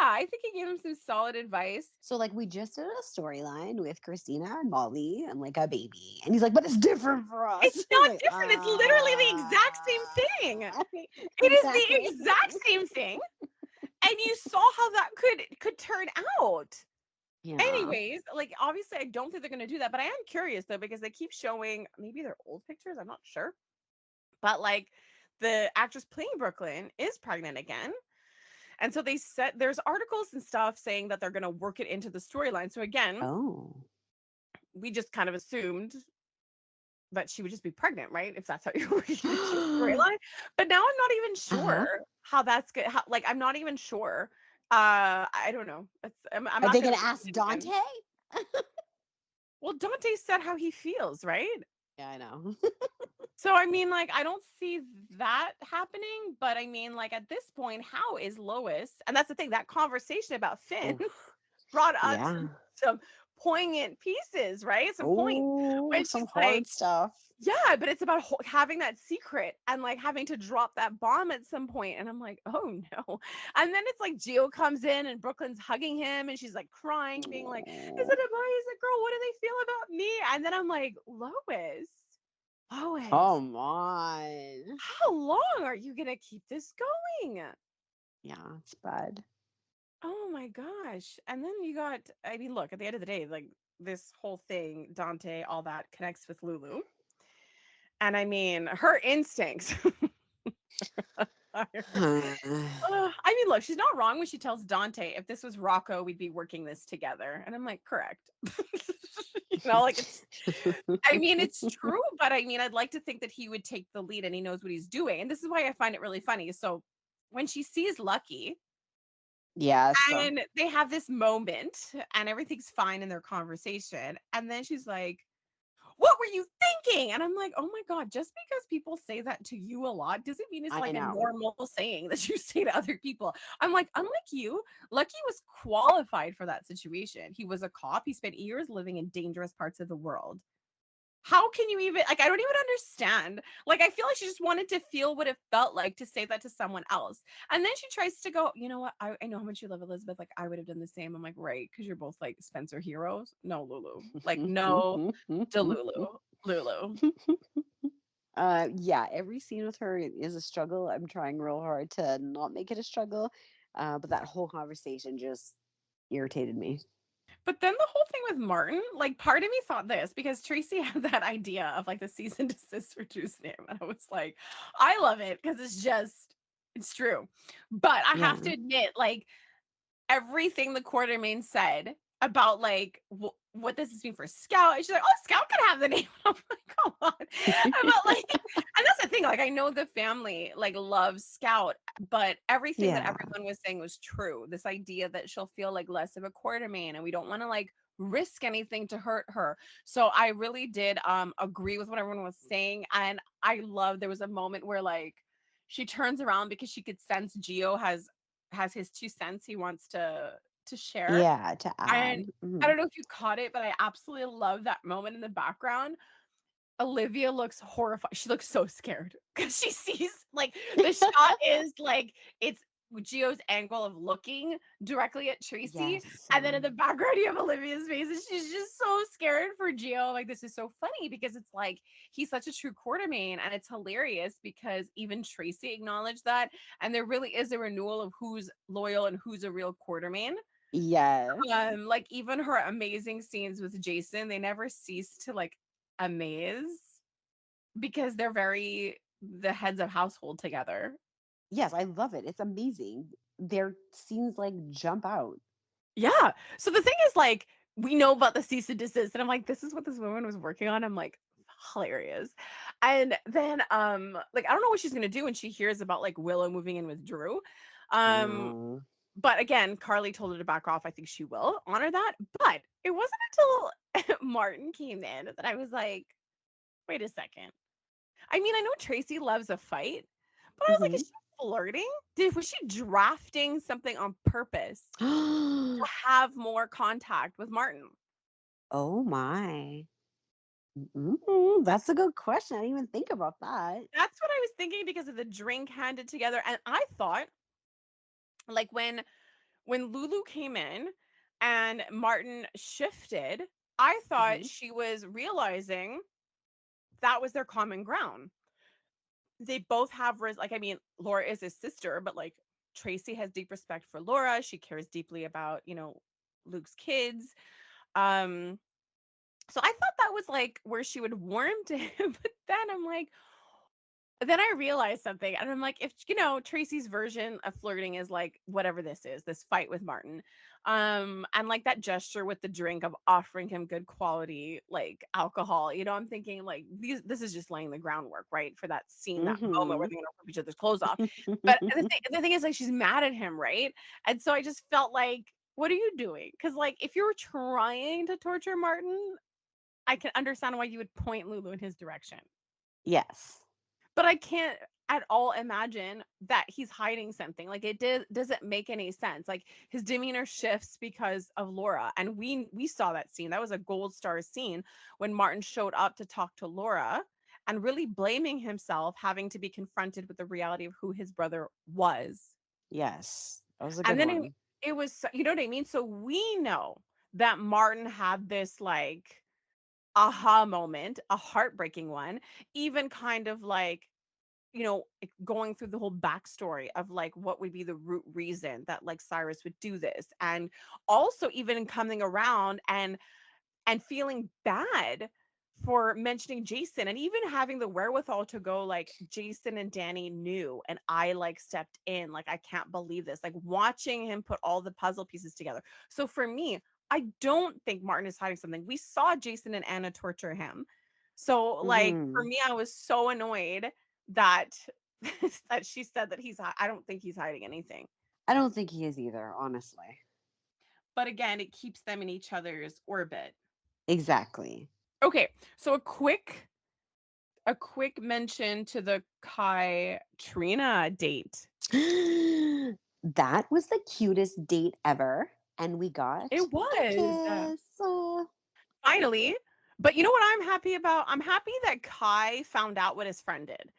I think he gave him some solid advice. So like we just did a storyline with Christina and Molly and like a baby. And he's like, but it's different for us. It's I'm not like, different. It's literally the exact same thing. It is the exactly. exact same thing. And you saw how that could turn out. Yeah. Anyways, like obviously I don't think they're going to do that, but I am curious though because they keep showing maybe their old pictures, I'm not sure. But like the actress playing Brooklyn is pregnant again. And so they said there's articles and stuff saying that they're going to work it into the storyline. So again, Oh. we just kind of assumed that she would just be pregnant, right? If that's how you're working it into a storyline. But now I'm not even Uh-huh. sure how that's good. How, like I'm not even sure. I don't know. I'm Are not they going gonna to ask read it Dante? again. Well, Dante said how he feels, right? Yeah, I know. So I mean, like, I don't see that happening, but I mean, like, at this point, how is Lois? And that's the thing, that conversation about Finn Oof. brought up Yeah. some poignant pieces, right? Some point Oh, when some she's hard like, stuff. yeah, but it's about having that secret and like having to drop that bomb at some point. And I'm like, oh no. And then it's like Gio comes in and Brooklyn's hugging him and she's like crying, being like, is Oh, it a boy? Is it a girl? What do they feel about me? And then I'm like, Lois, Lois, come on. how long are you going to keep this going? Yeah, it's bad. Oh my gosh. And then you got, I mean, look, at the end of the day, like this whole thing, Dante, all that connects with Lulu. And I mean, her instincts are I mean, look, she's not wrong when she tells Dante, if this was Rocco, we'd be working this together. And I'm like, correct. Like I mean, it's true, but I mean, I'd like to think that he would take the lead and he knows what he's doing. And this is why I find it really funny. So when she sees Lucky Yes. and they have this moment and everything's fine in their conversation, and then she's like, what were you thinking? And I'm like, oh my God, just because people say that to you a lot doesn't mean it's I like a know. normal saying that you say to other people. I'm like, unlike you, Lucky was qualified for that situation. He was a cop. He spent years living in dangerous parts of the world. How can you even like I don't even understand. Like I feel like she just wanted to feel what it felt like to say that to someone else. And then she tries to go, you know what? I know how much you love Elizabeth. Like I would have done the same. I'm like, right, because you're both like Spencer heroes. No, Lulu. Like, no, Delulu. Lulu. Yeah, every scene with her is a struggle. I'm trying real hard to not make it a struggle. But that whole conversation just irritated me. But then the whole thing with Martin, like part of me thought this because Tracy had that idea of like the cease and desist for Drew's name. And I was like, I love it because it's true. But I have to Yeah. admit, like, everything the Quartermain said about like what does this mean for Scout? And she's like, oh, Scout could have the name. I'm like, come on. About like, and that's the thing. Like, I know the family like loves Scout, but everything that Yeah. everyone was saying was true. This idea that she'll feel like less of a Quartermain, and we don't want to like risk anything to hurt her. So I really did agree with what everyone was saying, and I love there was a moment where like she turns around because she could sense Geo has his 2 cents he wants to share. Yeah, to And add. I Mhm. don't know if you caught it, but I absolutely love that moment in the background. Olivia looks horrified. She looks so scared because she sees like the shot is like it's Gio's angle of looking directly at Tracy, Yes. and then in the background you have Olivia's face, and she's just so scared for Gio. Like, this is so funny because it's like he's such a true Quartermain, and it's hilarious because even Tracy acknowledged that, and there really is a renewal of who's loyal and who's a real Quartermain. Yes. Like even her amazing scenes with Jason, they never cease to like amaze because they're very the heads of household together. Yes, I love it. It's amazing. Their scenes like jump out. Yeah. So the thing is, like, we know about the cease and desist, and I'm like, this is what this woman was working on. I'm like, hilarious. And then, like, I don't know what she's gonna do when she hears about like Willow moving in with Drew. Um, No. but again, Carly told her to back off. I think she will honor that. But it wasn't until Martin came in that I was like, wait a second. I mean, I know Tracy loves a fight, but I was like, is Hmm. she flirting? Was she drafting something on purpose to have more contact with Martin? Oh my. That's a good question. I didn't even think about that. That's what I was thinking because of the drink handed together. And I thought, like, when Lulu came in and Martin shifted, I thought Hmm. she was realizing that was their common ground. They both have like I mean, Laura is his sister, but like Tracy has deep respect for Laura. She cares deeply about, Luke's kids. Um, so I thought that was like where she would warm to him, but then I realized something, and I'm like, if Tracy's version of flirting is like whatever this is, this fight with Martin, and like that gesture with the drink of offering him good quality like alcohol, I'm thinking like this is just laying the groundwork, right, for that scene, that moment where Hmm. they're gonna rip each other's clothes off. But the thing is, like, she's mad at him, right? And so I just felt like, what are you doing? Because like if you're trying to torture Martin, I can understand why you would point Lulu in his direction. Yes. But I can't at all imagine that he's hiding something. Like it doesn't make any sense. Like his demeanor shifts because of Laura. And we saw that scene. That was a gold star scene when Martin showed up to talk to Laura and really blaming himself, having to be confronted with the reality of who his brother was. Yes. That was a And good then it, one. it was, you know what I mean? So we know that Martin had this like aha moment, a heartbreaking one, even kind of like going through the whole backstory of like what would be the root reason that like Cyrus would do this, and also even coming around and feeling bad for mentioning Jason, and even having the wherewithal to go like Jason and Danny knew and I like stepped in, like I can't believe this, like watching him put all the puzzle pieces together. So for me, I don't think Martin is hiding something. We saw Jason and Anna torture him. So like for Hmm. me, I was so annoyed that that she said that I don't think he's hiding anything. I don't think he is either, honestly. But again, it keeps them in each other's orbit. Exactly. Okay, so a quick mention to the Kai Trina date. That was the cutest date ever. And we got It a was kiss. finally. But you know what I'm happy about? I'm happy that Kai found out what his friend did.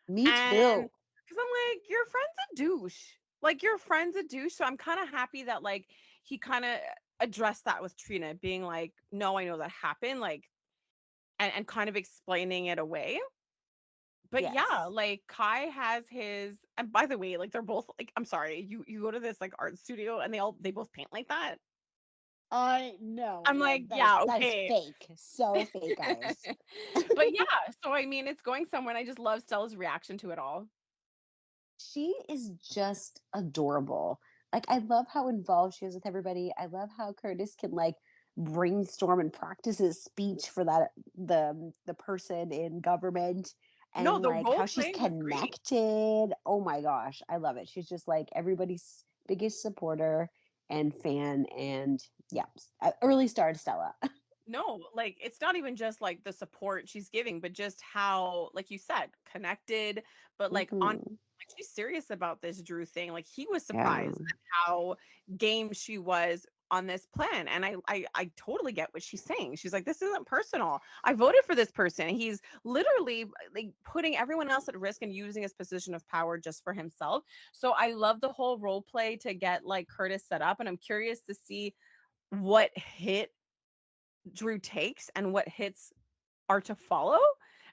Me And too. because I'm like, your friend's a douche. Like your friend's a douche. So I'm kind of happy that like he kind of addressed that with Trina, being like, no, I know that happened, like, and kind of explaining it away. But yeah, Yes. like Kai has his, and by the way, like they're both like, I'm sorry, you go to this like art studio and they both paint like that. I know. I'm like, Like yeah, that is okay. fake. So fake, guys. But yeah, so I mean, it's going somewhere, and I just love Stella's reaction to it all. She is just adorable. Like I love how involved she is with everybody. I love how Curtis can like brainstorm and practice his speech for the person in government No, and the like role how she's playing was great. connected. Oh my gosh, I love it. She's just like everybody's biggest supporter and fan and yeah, early star Stella. No, like it's not even just like the support she's giving, but just how, like you said, connected, but Hmm. like she's serious about this Drew thing. Like he was Yeah. surprised at how game she was on this plan. And I totally get what she's saying. She's like, this isn't personal. I voted for this person. He's literally like putting everyone else at risk and using his position of power just for himself. So I love the whole role play to get like Curtis set up. And I'm curious to see what hit Drew takes and what hits are to follow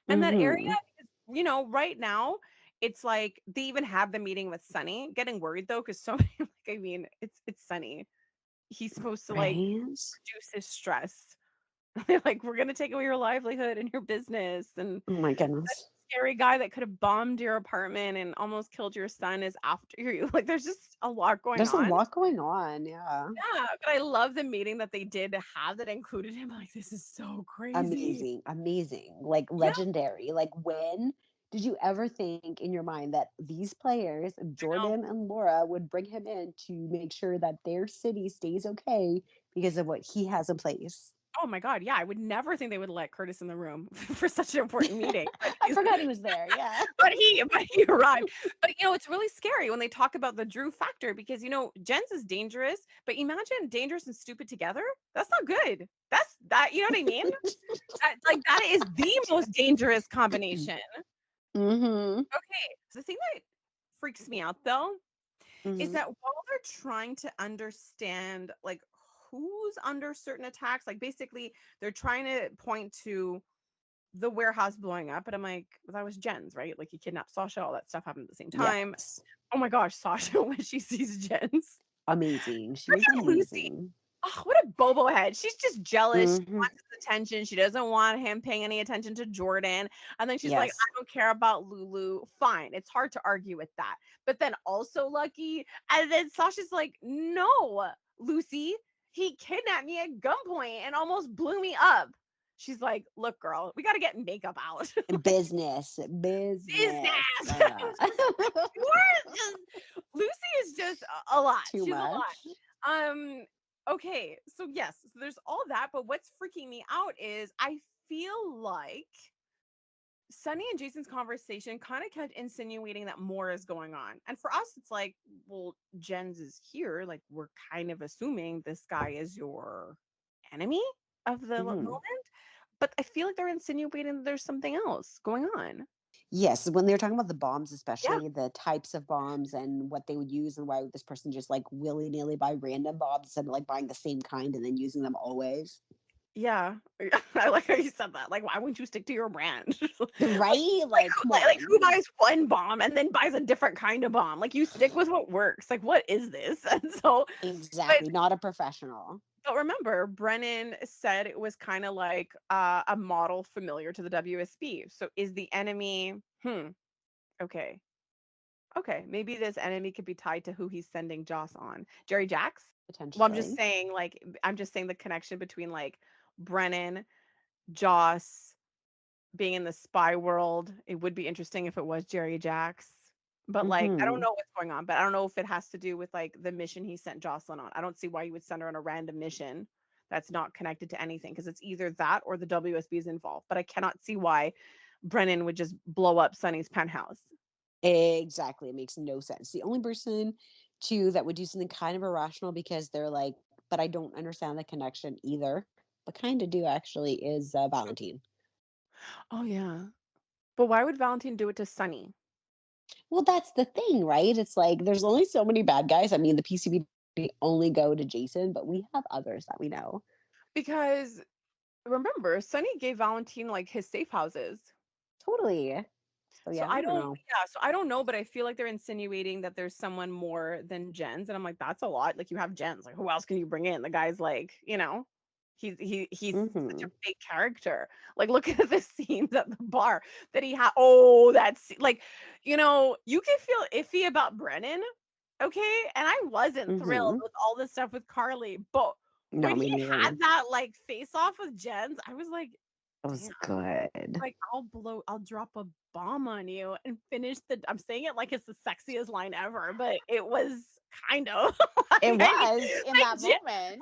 in that area. Mm-hmm. Because, you know, right now, it's like they even have the meeting with Sunny. Getting worried though, because so many, like, I mean, it's Sunny. He's supposed to like Right? reduce his stress. They're like, we're gonna take away your livelihood and your business, and Oh my that goodness. scary guy that could have bombed your apartment and almost killed your son is after you. Like, there's just a lot going There's a on. lot going on. Yeah. Yeah, but I love the meeting that they did have that included him. Like, this is so crazy. Amazing. Amazing. Like Yeah, legendary. Like when did you ever think in your mind that these players, I know. Jordan and Laura, would bring him in to make sure that their city stays okay because of what he has in place? Oh my god, yeah, I would never think they would let Curtis in the room for such an important meeting, but I forgot he was there. Yeah. but he arrived. But, you know, it's really scary when they talk about the Drew factor because, you know, Jens is dangerous, but imagine dangerous and stupid together. That's not good. That's that, you know what I mean? Like, that is the most dangerous combination. Mm-hmm. Okay, the thing that freaks me out, though, is Mm-hmm. that while they're trying to understand, like, who's under certain attacks, like, basically, they're trying to point to the warehouse blowing up, and I'm like, well, that was Jen's, right? Like, he kidnapped Sasha, all that stuff happened at the same time. Yes. Oh my gosh, Sasha when she sees Jen's. Amazing. She was Freaking Lucy. amazing. Oh, what a bobo head. She's just jealous. She Mm-hmm. wants his attention. She doesn't want him paying any attention to Jordan. And then she's like, I Yes. don't care about Lulu. Fine. It's hard to argue with that. But then also Lucky. And then Sasha's like, no, Lucy, he kidnapped me at gunpoint and almost blew me up. She's like, look, girl, we got to get makeup out. Like, Business. Business. business. I'm just like, you're just, Lucy is just a lot. Too She's a much. lot. Okay, so yes, so there's all that, but what's freaking me out is I feel like Sunny and Jason's conversation kind of kept insinuating that more is going on. And for us, it's like, well, Jens is here. Like, we're kind of assuming this guy is your enemy of the Mhm. moment. But I feel like they're insinuating that there's something else going on. Yes, when they were talking about the bombs, Yeah. especially the types of bombs and what they would use, and why would this person just like willy nilly buy random bombs instead of like buying the same kind and then using them always? Yeah. I like how you said that. Like, why wouldn't you stick to your brand? Right? Like, come Like who on. buys one bomb and then buys a different kind of bomb? Like, you stick with what works. Like, what is this? And so, but Exactly. Not a professional. but remember, Brennan said it was kind of like a model familiar to the WSB. So is the enemy? Okay, okay. Maybe this enemy could be tied to who he's sending Joss on. Jerry Jacks. Well, I'm just Potentially. saying, like, I'm just saying the connection between like Brennan, Joss, being in the spy world. It would be interesting if it was Jerry Jacks. But like, I don't Hmm. know what's going on, but I don't know if it has to do with like the mission he sent Jocelyn on. I don't see why you would send her on a random mission that's not connected to anything because it's either that or the WSB is involved. But I cannot see why Brennan would just blow up Sunny's penthouse. Exactly. It makes no sense. The only person, too, that would do something kind of irrational because they're like, but I don't understand the connection either, but kind of do actually, is Valentine. Oh yeah. But why would Valentine do it to Sunny? Well, that's the thing, right? It's like there's only so many bad guys. I mean, the PCPD only go to Jason, but we have others that we know. Because remember, Sunny gave Valentine like his safe houses. Totally. So So yeah, I I don't don't, know. yeah, so I don't know, but I feel like they're insinuating that there's someone more than Jens. And I'm like, that's a lot. Like, you have Jens. Like, who else can you bring in? The guy's like, you know, he's such a Hmm. big character. Like, look at the scenes at the bar that he had. Oh, that's like, you know, you can feel iffy about Brennan, okay? And I wasn't thrilled Hmm. with all this stuff with Carly, but when No, he me had neither. that like face off with Jens, I was like, It was damn. good. Like, I'll drop a bomb on you and finish the I'm saying it like it's the sexiest line ever, but it was kind of like, It I mean, was in like that Je moment.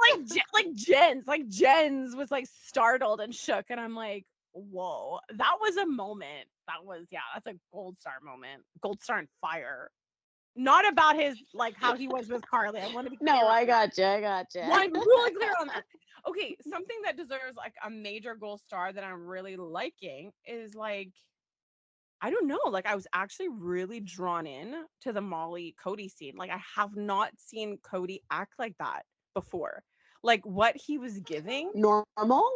like Jens was, like, startled and shook, and I'm like, "Whoa." That was a moment. That was yeah, that's a gold star moment. Gold star and fire. not about his like how he was with Carly. I want to be clear No, on I that. gotcha. I gotcha. Want to be really clear on that. Okay, something that deserves like a major gold star that I'm really liking is like I don't know, like I was actually really drawn in to the Molly Cody scene. Like I have not seen Cody act like that before. Like what he was giving. Normal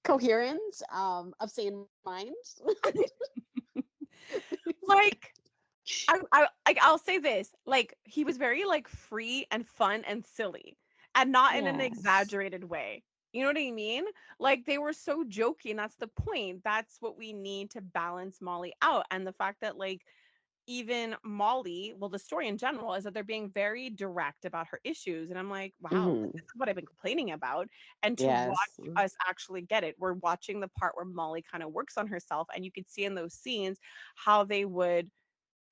coherence, of sane minds. Like I'll say this, like he was very like free and fun and silly and not in an Yes. exaggerated way. You know what I mean? Like they were so jokey and that's the point. That's what we need to balance Molly out. And the fact that like even Molly, well, the story in general is that they're being very direct about her issues. And I'm like, wow, like, Mhm. this is what I've been complaining about. And to watch Yes. us actually get it, we're watching the part where Molly kind of works on herself. And you could see in those scenes how they would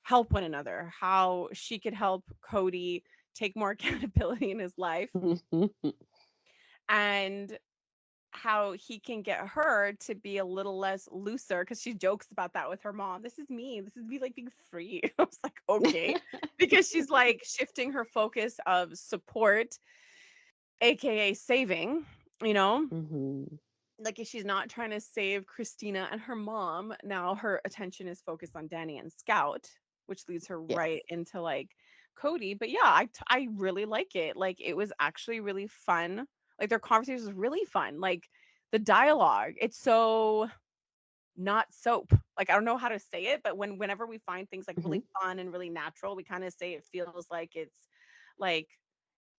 help one another, how she could help Cody take more accountability in his life and how he can get her to be a little less looser because she jokes about that with her mom. This is me. This is me like being free. I was like, okay. Because she's like shifting her focus of support, aka saving, you know? Mhm. Like if she's not trying to save Christina and her mom, now her attention is focused on Danny and Scout, which leads her right Yes. into like Cody. But yeah, I really like it. Like it was actually really fun. Like their conversation was really fun. Like the dialogue, it's so not soap. Like I don't know how to say it, but whenever we find things like really Mhm. fun and really natural, we kind of say it feels like it's like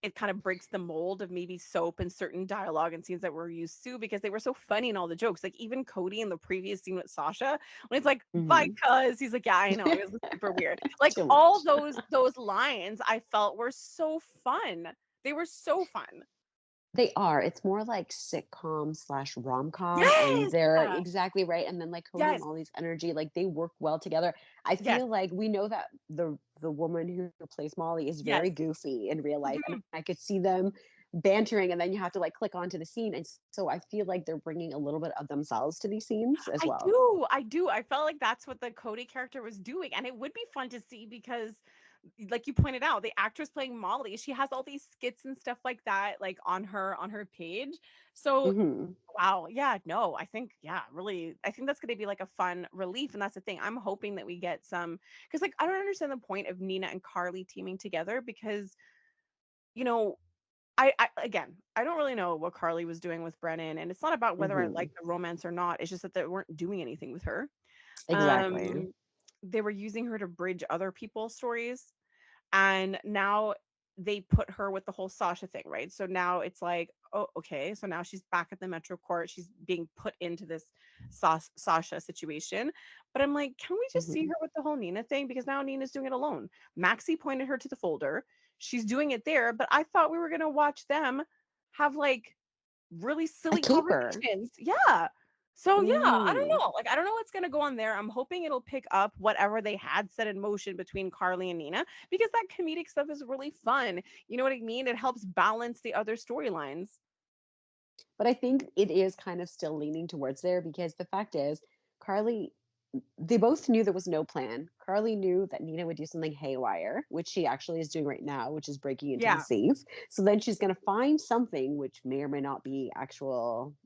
it kind of breaks the mold of maybe soap and certain dialogue and scenes that we're used to because they were so funny and all the jokes. Like even Cody in the previous scene with Sasha, when he's like, "Bye, Mhm. cuz," he's like, "Yeah, I know." It was super weird. Like Too all much. those lines I felt were so fun. They were so fun. They are. It's more like sitcom slash rom-com, and Yes. they're exactly right. And then like Cody and Yes. Molly's energy, like they work well together. I Yes. feel like we know that the woman who plays Molly is very Yes. goofy in real life, and Mhm. I could see them bantering, and then you have to like click onto the scene, and so I feel like they're bringing a little bit of themselves to these scenes as I well. do. I do. I felt like that's what the Cody character was doing. And it would be fun to see because like you pointed out, the actress playing Molly, she has all these skits and stuff like that, like on her page. So Hmm. wow, yeah, no, I think yeah, really, I think that's going to be like a fun relief, and that's the thing. I'm hoping that we get some because like I don't understand the point of Nina and Carly teaming together because you know I again, I don't really know what Carly was doing with Brennan, and it's not about whether I Hmm. like the romance or not. It's just that they weren't doing anything with her. Exactly. Um, they were using her to bridge other people's stories, and now they put her with the whole Sasha thing, right? So now it's like, oh, okay. So now she's back at the Metro Court. She's being put into this Sasha situation. But I'm like, can we just see Hmm. her with the whole Nina thing? Because now Nina's doing it alone. Maxie pointed her to the folder. She's doing it there. But I thought we were going to watch them have like really A silly caper. conversations. Yeah. So yeah, I don't Hmm. know. Like I don't know what's gonna go on there. I'm hoping it'll pick up whatever they had set in motion between Carly and Nina because that comedic stuff is really fun. You know what I mean? It helps balance the other storylines. But I think it is kind of still leaning towards there because the fact is, Carly, they both knew there was no plan. Carly knew that Nina would do something haywire, which she actually is doing right now, which is breaking into the Yeah. safe. So then she's going to find something which may or may not be actual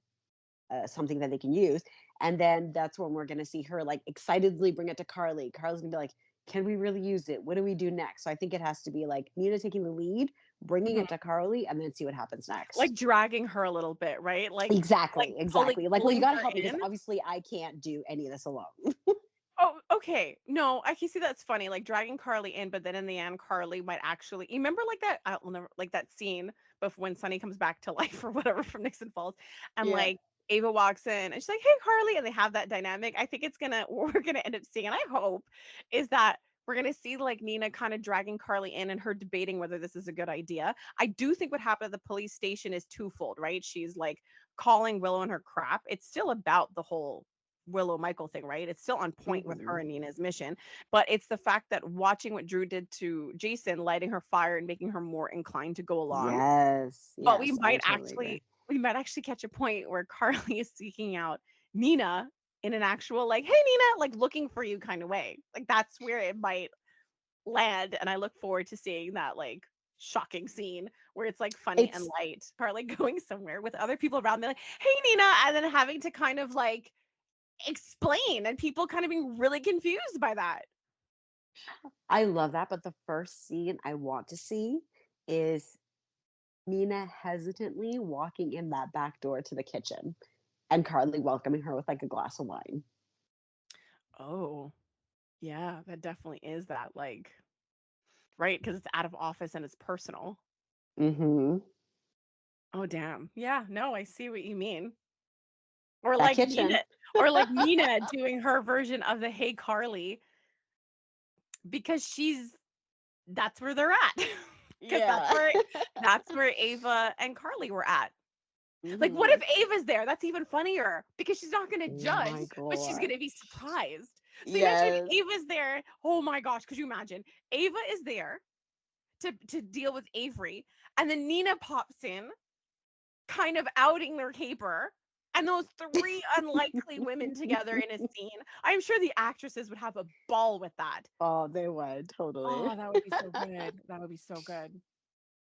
something that they can use. And then that's when we're going to see her like excitedly bring it to Carly. Carly's going to be like, can we really use it? What do we do next? So I think it has to be like Nina taking the lead, bringing Mhm. it to Carly, and then see what happens Like next. dragging her a little bit, right? Like Exactly, pulling exactly. Like, well, you pulling got to her help me because in. obviously I can't do any of this alone. Oh, okay. No, I can see that's funny. Like dragging Carly in, but then in the end, Carly might actually. You remember like that? I will never like that scene before when Sunny comes back to life or whatever from Nixon Falls, and Yeah. like Ava walks in and she's like, "Hey, Carly," and they have that dynamic. I think it's gonna what we're gonna end up seeing, and I hope is that we're gonna see like Nina kind of dragging Carly in and her debating whether this is a good idea. I do think what happened at the police station is twofold, right? She's like calling Willow and her crap. It's still about the whole Willow Michael thing, right? It's still on point with her Hmm. and Nina's mission, but it's the fact that watching what Drew did to Jason, lighting her fire and making her more inclined to go along. Yes. But Yes. I totally agree. we might actually catch a point where Carly is seeking out Nina in an actual like, "Hey Nina," like looking for you kind of way. Like that's where it might land, and I look forward to seeing that like shocking scene where it's like funny and It's light, or like going somewhere with other people around me like, "Hey Nina," and then having to kind of like explain and people kind of being really confused by that. I love that, but the first scene I want to see is Nina hesitantly walking in that back door to the kitchen and Carly welcoming her with like a glass of wine. Oh, yeah, that definitely is that like right because it's out of office and it's personal. Mhm. Oh damn. Yeah, no, I see what you mean. Or That like Nina kitchen. or like Nina doing her version of the "Hey Carly" because she's that's where they're at. Because Yeah. that's where Ava and Carly were at. Like, what Mhm. if Ava's there? That's even funnier because she's not gonna Oh judge, my but she's god. gonna be surprised. So imagine Yes. Ava's there. Oh my gosh, could you imagine? Ava is there to deal with Avery, and then Nina pops in, kind of outing their caper. And those three unlikely women together in a scene. I'm sure the actresses would have a ball with that. Oh, they would, totally. Oh, that would be so good. That would be so good.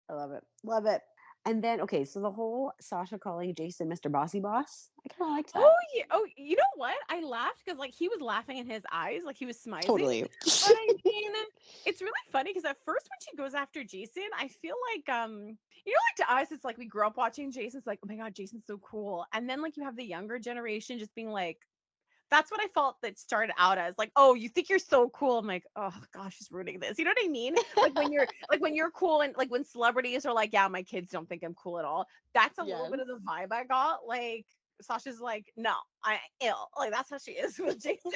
I love it. Love it. And then, okay, so the whole Sasha calling Jason Mr. Bossy Boss, I kind of liked Oh, that. yeah. Oh, you know what? I laughed because like he was laughing in his eyes, like he was smizing. Totally. But I mean, it's really funny because at first when she goes after Jason, I feel like like to us, it's like we grew up watching Jason. It's like, oh my god, Jason's so cool. And then like you have the younger generation just being like, that's what I felt that started out as like, oh, you think you're so cool. I'm like, oh gosh, she's ruining this. You know what I mean? Like when you're cool and like when celebrities are like, yeah, my kids don't think I'm cool at all. That's a little Yes. bit of the vibe I got. Like Sasha's like, no, I ill. Like that's how she is with Jason.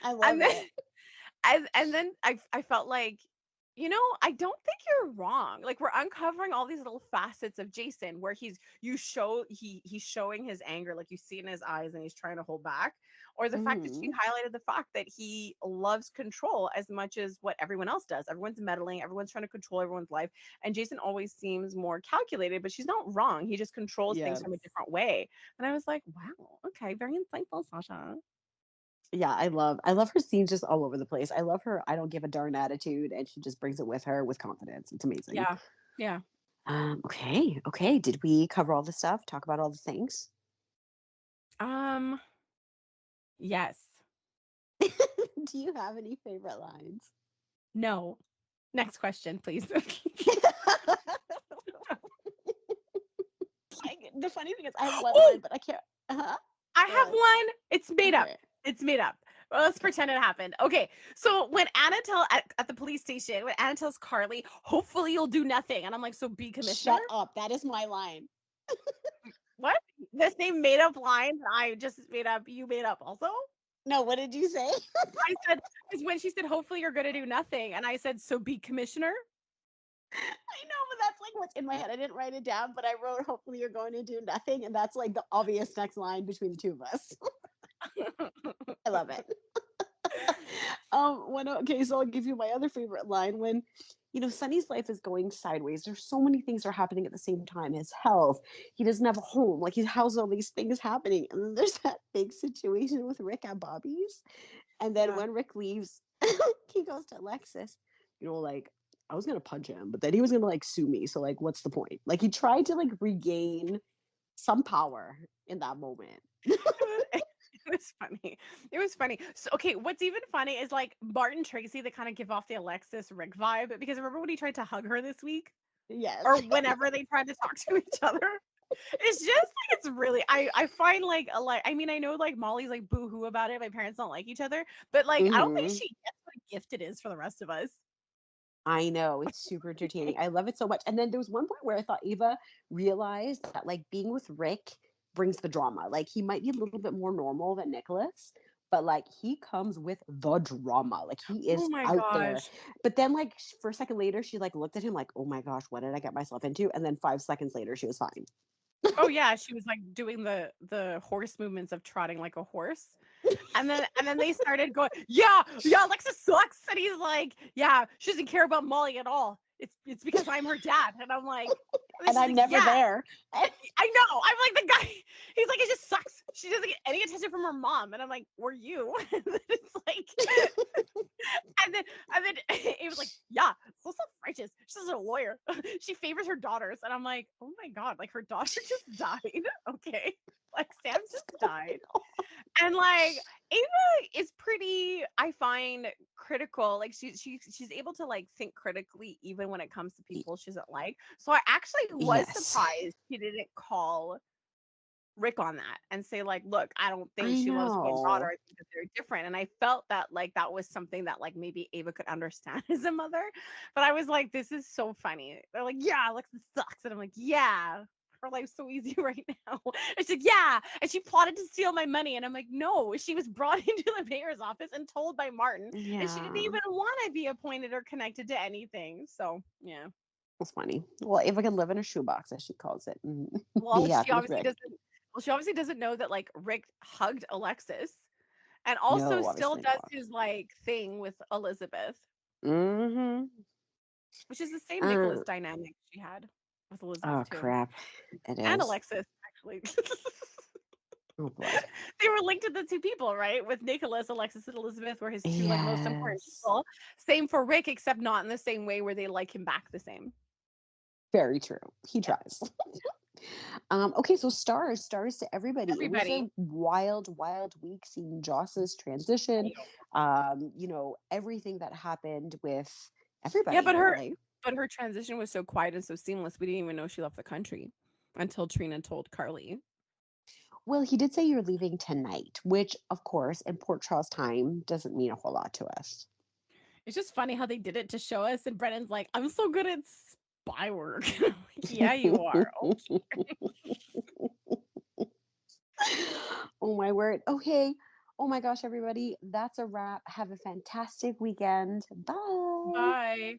I And love then it. and then I felt like, I don't think you're wrong. Like we're uncovering all these little facets of Jason where he's showing his anger, like you see in his eyes, and he's trying to hold back. Or the fact that she Mhm. highlighted the fact that he loves control as much as what everyone else does. Everyone's meddling, everyone's trying to control everyone's life. And Jason always seems more calculated, but she's not wrong. He just controls things Yes. from a different way. And I was like, wow, okay, very insightful, Sasha. Yeah, I love her scenes just all over the place. I love her I don't give a darn attitude and she just brings it with her with confidence. It's amazing. Yeah. Yeah. Okay. Okay. Did we cover all the stuff? Talk about all the things? Um, yes. Do you have any favorite lines? No. Next question, please. The funny thing is I have one line, Oh, but I can't. Uh-huh. I Go have on. one. It's made up. Okay. It's made up. Well, let's pretend it happened. Okay. So when at the police station, when Anna tells Carly, hopefully you'll do nothing. And I'm like, so be commissioner? Shut up. That is my line. What? The same made up line that I just made up, you made up also? No, what did you say? I said, because when she said, hopefully you're gonna do nothing, and I said, so be commissioner. I know, but that's like what's in my head. I didn't write it down, but I wrote, hopefully you're going to do nothing. And that's like the obvious next line between the two of us. I love it. Okay, so I'll give you my other favorite line when Sonny's life is going sideways. There's so many things are happening at the same time. His health, he doesn't have a home, like he has all these things happening. And then there's that big situation with Rick at Bobby's. And then Yeah. when Rick leaves, he goes to Alexis, like, I was gonna punch him, but then he was gonna like sue me. So like what's the point? Like he tried to like regain some power in that moment. It was funny. It was funny. So, okay, what's even funny is like Bart and Tracy that kind of give off the Alexis Rick vibe because remember when he tried to hug her this week Yes. or whenever they tried to talk to each other? It's just like it's really I find like a like I mean I know like Molly's like boo-hoo about it. My parents don't like each other, but like I don't think Hmm. she gets what a gift it is for the rest of us. I know, it's super entertaining. I love it so much. And then there was one point where I thought Ava realized that like being with Rick brings the drama. Like he might be a little bit more normal than Nicholas, but like he comes with the drama. Like he Oh is my out there. gosh. But then like for a second later, she like looked at him like, oh my gosh, what did I get myself into? And then 5 seconds later, she was fine. Oh yeah, she was like doing the horse movements of trotting like a horse. And then they started going, yeah, yeah, Alexa sucks. And he's like, yeah, she doesn't care about Molly at all. It's because I'm her dad. And I'm like, And then And she's I'm like, never "Yeah." there. I know. I'm like the guy. He's like, "It just sucks. She doesn't get any attention from her mom." And I'm like, "Were you?" And then it's like, and then it was like, "Yeah, so self-righteous. She's a lawyer. She favors her daughters." And I'm like, "Oh my god, like her daughter just died." Okay. Like Sam What's just going died. on? And like Ava is pretty, I find, critical. Like she's able to like think critically even when it comes to Y- people she doesn't like. So I actually was Yes, surprised she didn't call Rick on that and say like, "Look, I don't think I she loves her own daughter. know. I think that they're different." And I felt that like that was something that like maybe Ava could understand as a mother. But I was like, "This is so funny." They're like, "Yeah, Alexis sucks," and I'm like, "Yeah." Her life's so easy right now. And she's like, "Yeah." And she plotted to steal my money. And I'm like, "No, she was brought into the mayor's office and told by Martin. And she didn't Yeah, even want to be appointed or connected to anything." So, yeah. that's funny. Well, if I can live in a shoebox, as she calls it, and be Well, she happy with obviously Rick. doesn't well, she obviously doesn't know that like Rick hugged Alexis and also No, still obviously does not. his like thing with Elizabeth, Mm-hmm. which is the same Uh, Nicholas dynamic she had with Elizabeth oh too. crap! It And is. Alexis, actually. Oh boy. They were linked to the two people, right? With Nicholas, Alexis, and Elizabeth were his two like most important Yes. people. Same for Rick, except not in the same way where they like him back the same. Very true. He Yeah. tries. Okay, so stars to everybody. It was a Everybody. wild, wild week seeing Joss's transition. Everything that happened with Yeah, everybody, but her really. but her transition was so quiet and so seamless. We didn't even know she left the country until Trina told Carly. Well, he did say you're leaving tonight, which, of course, in Port Charles time doesn't mean a whole lot to us. It's just funny how they did it to show us, and Brennan's like, "I'm so good at spy work." I'm like, "Yeah, you are." Okay. Oh my word. Okay. Oh my gosh, everybody. That's a wrap. Have a fantastic weekend. Bye. Bye.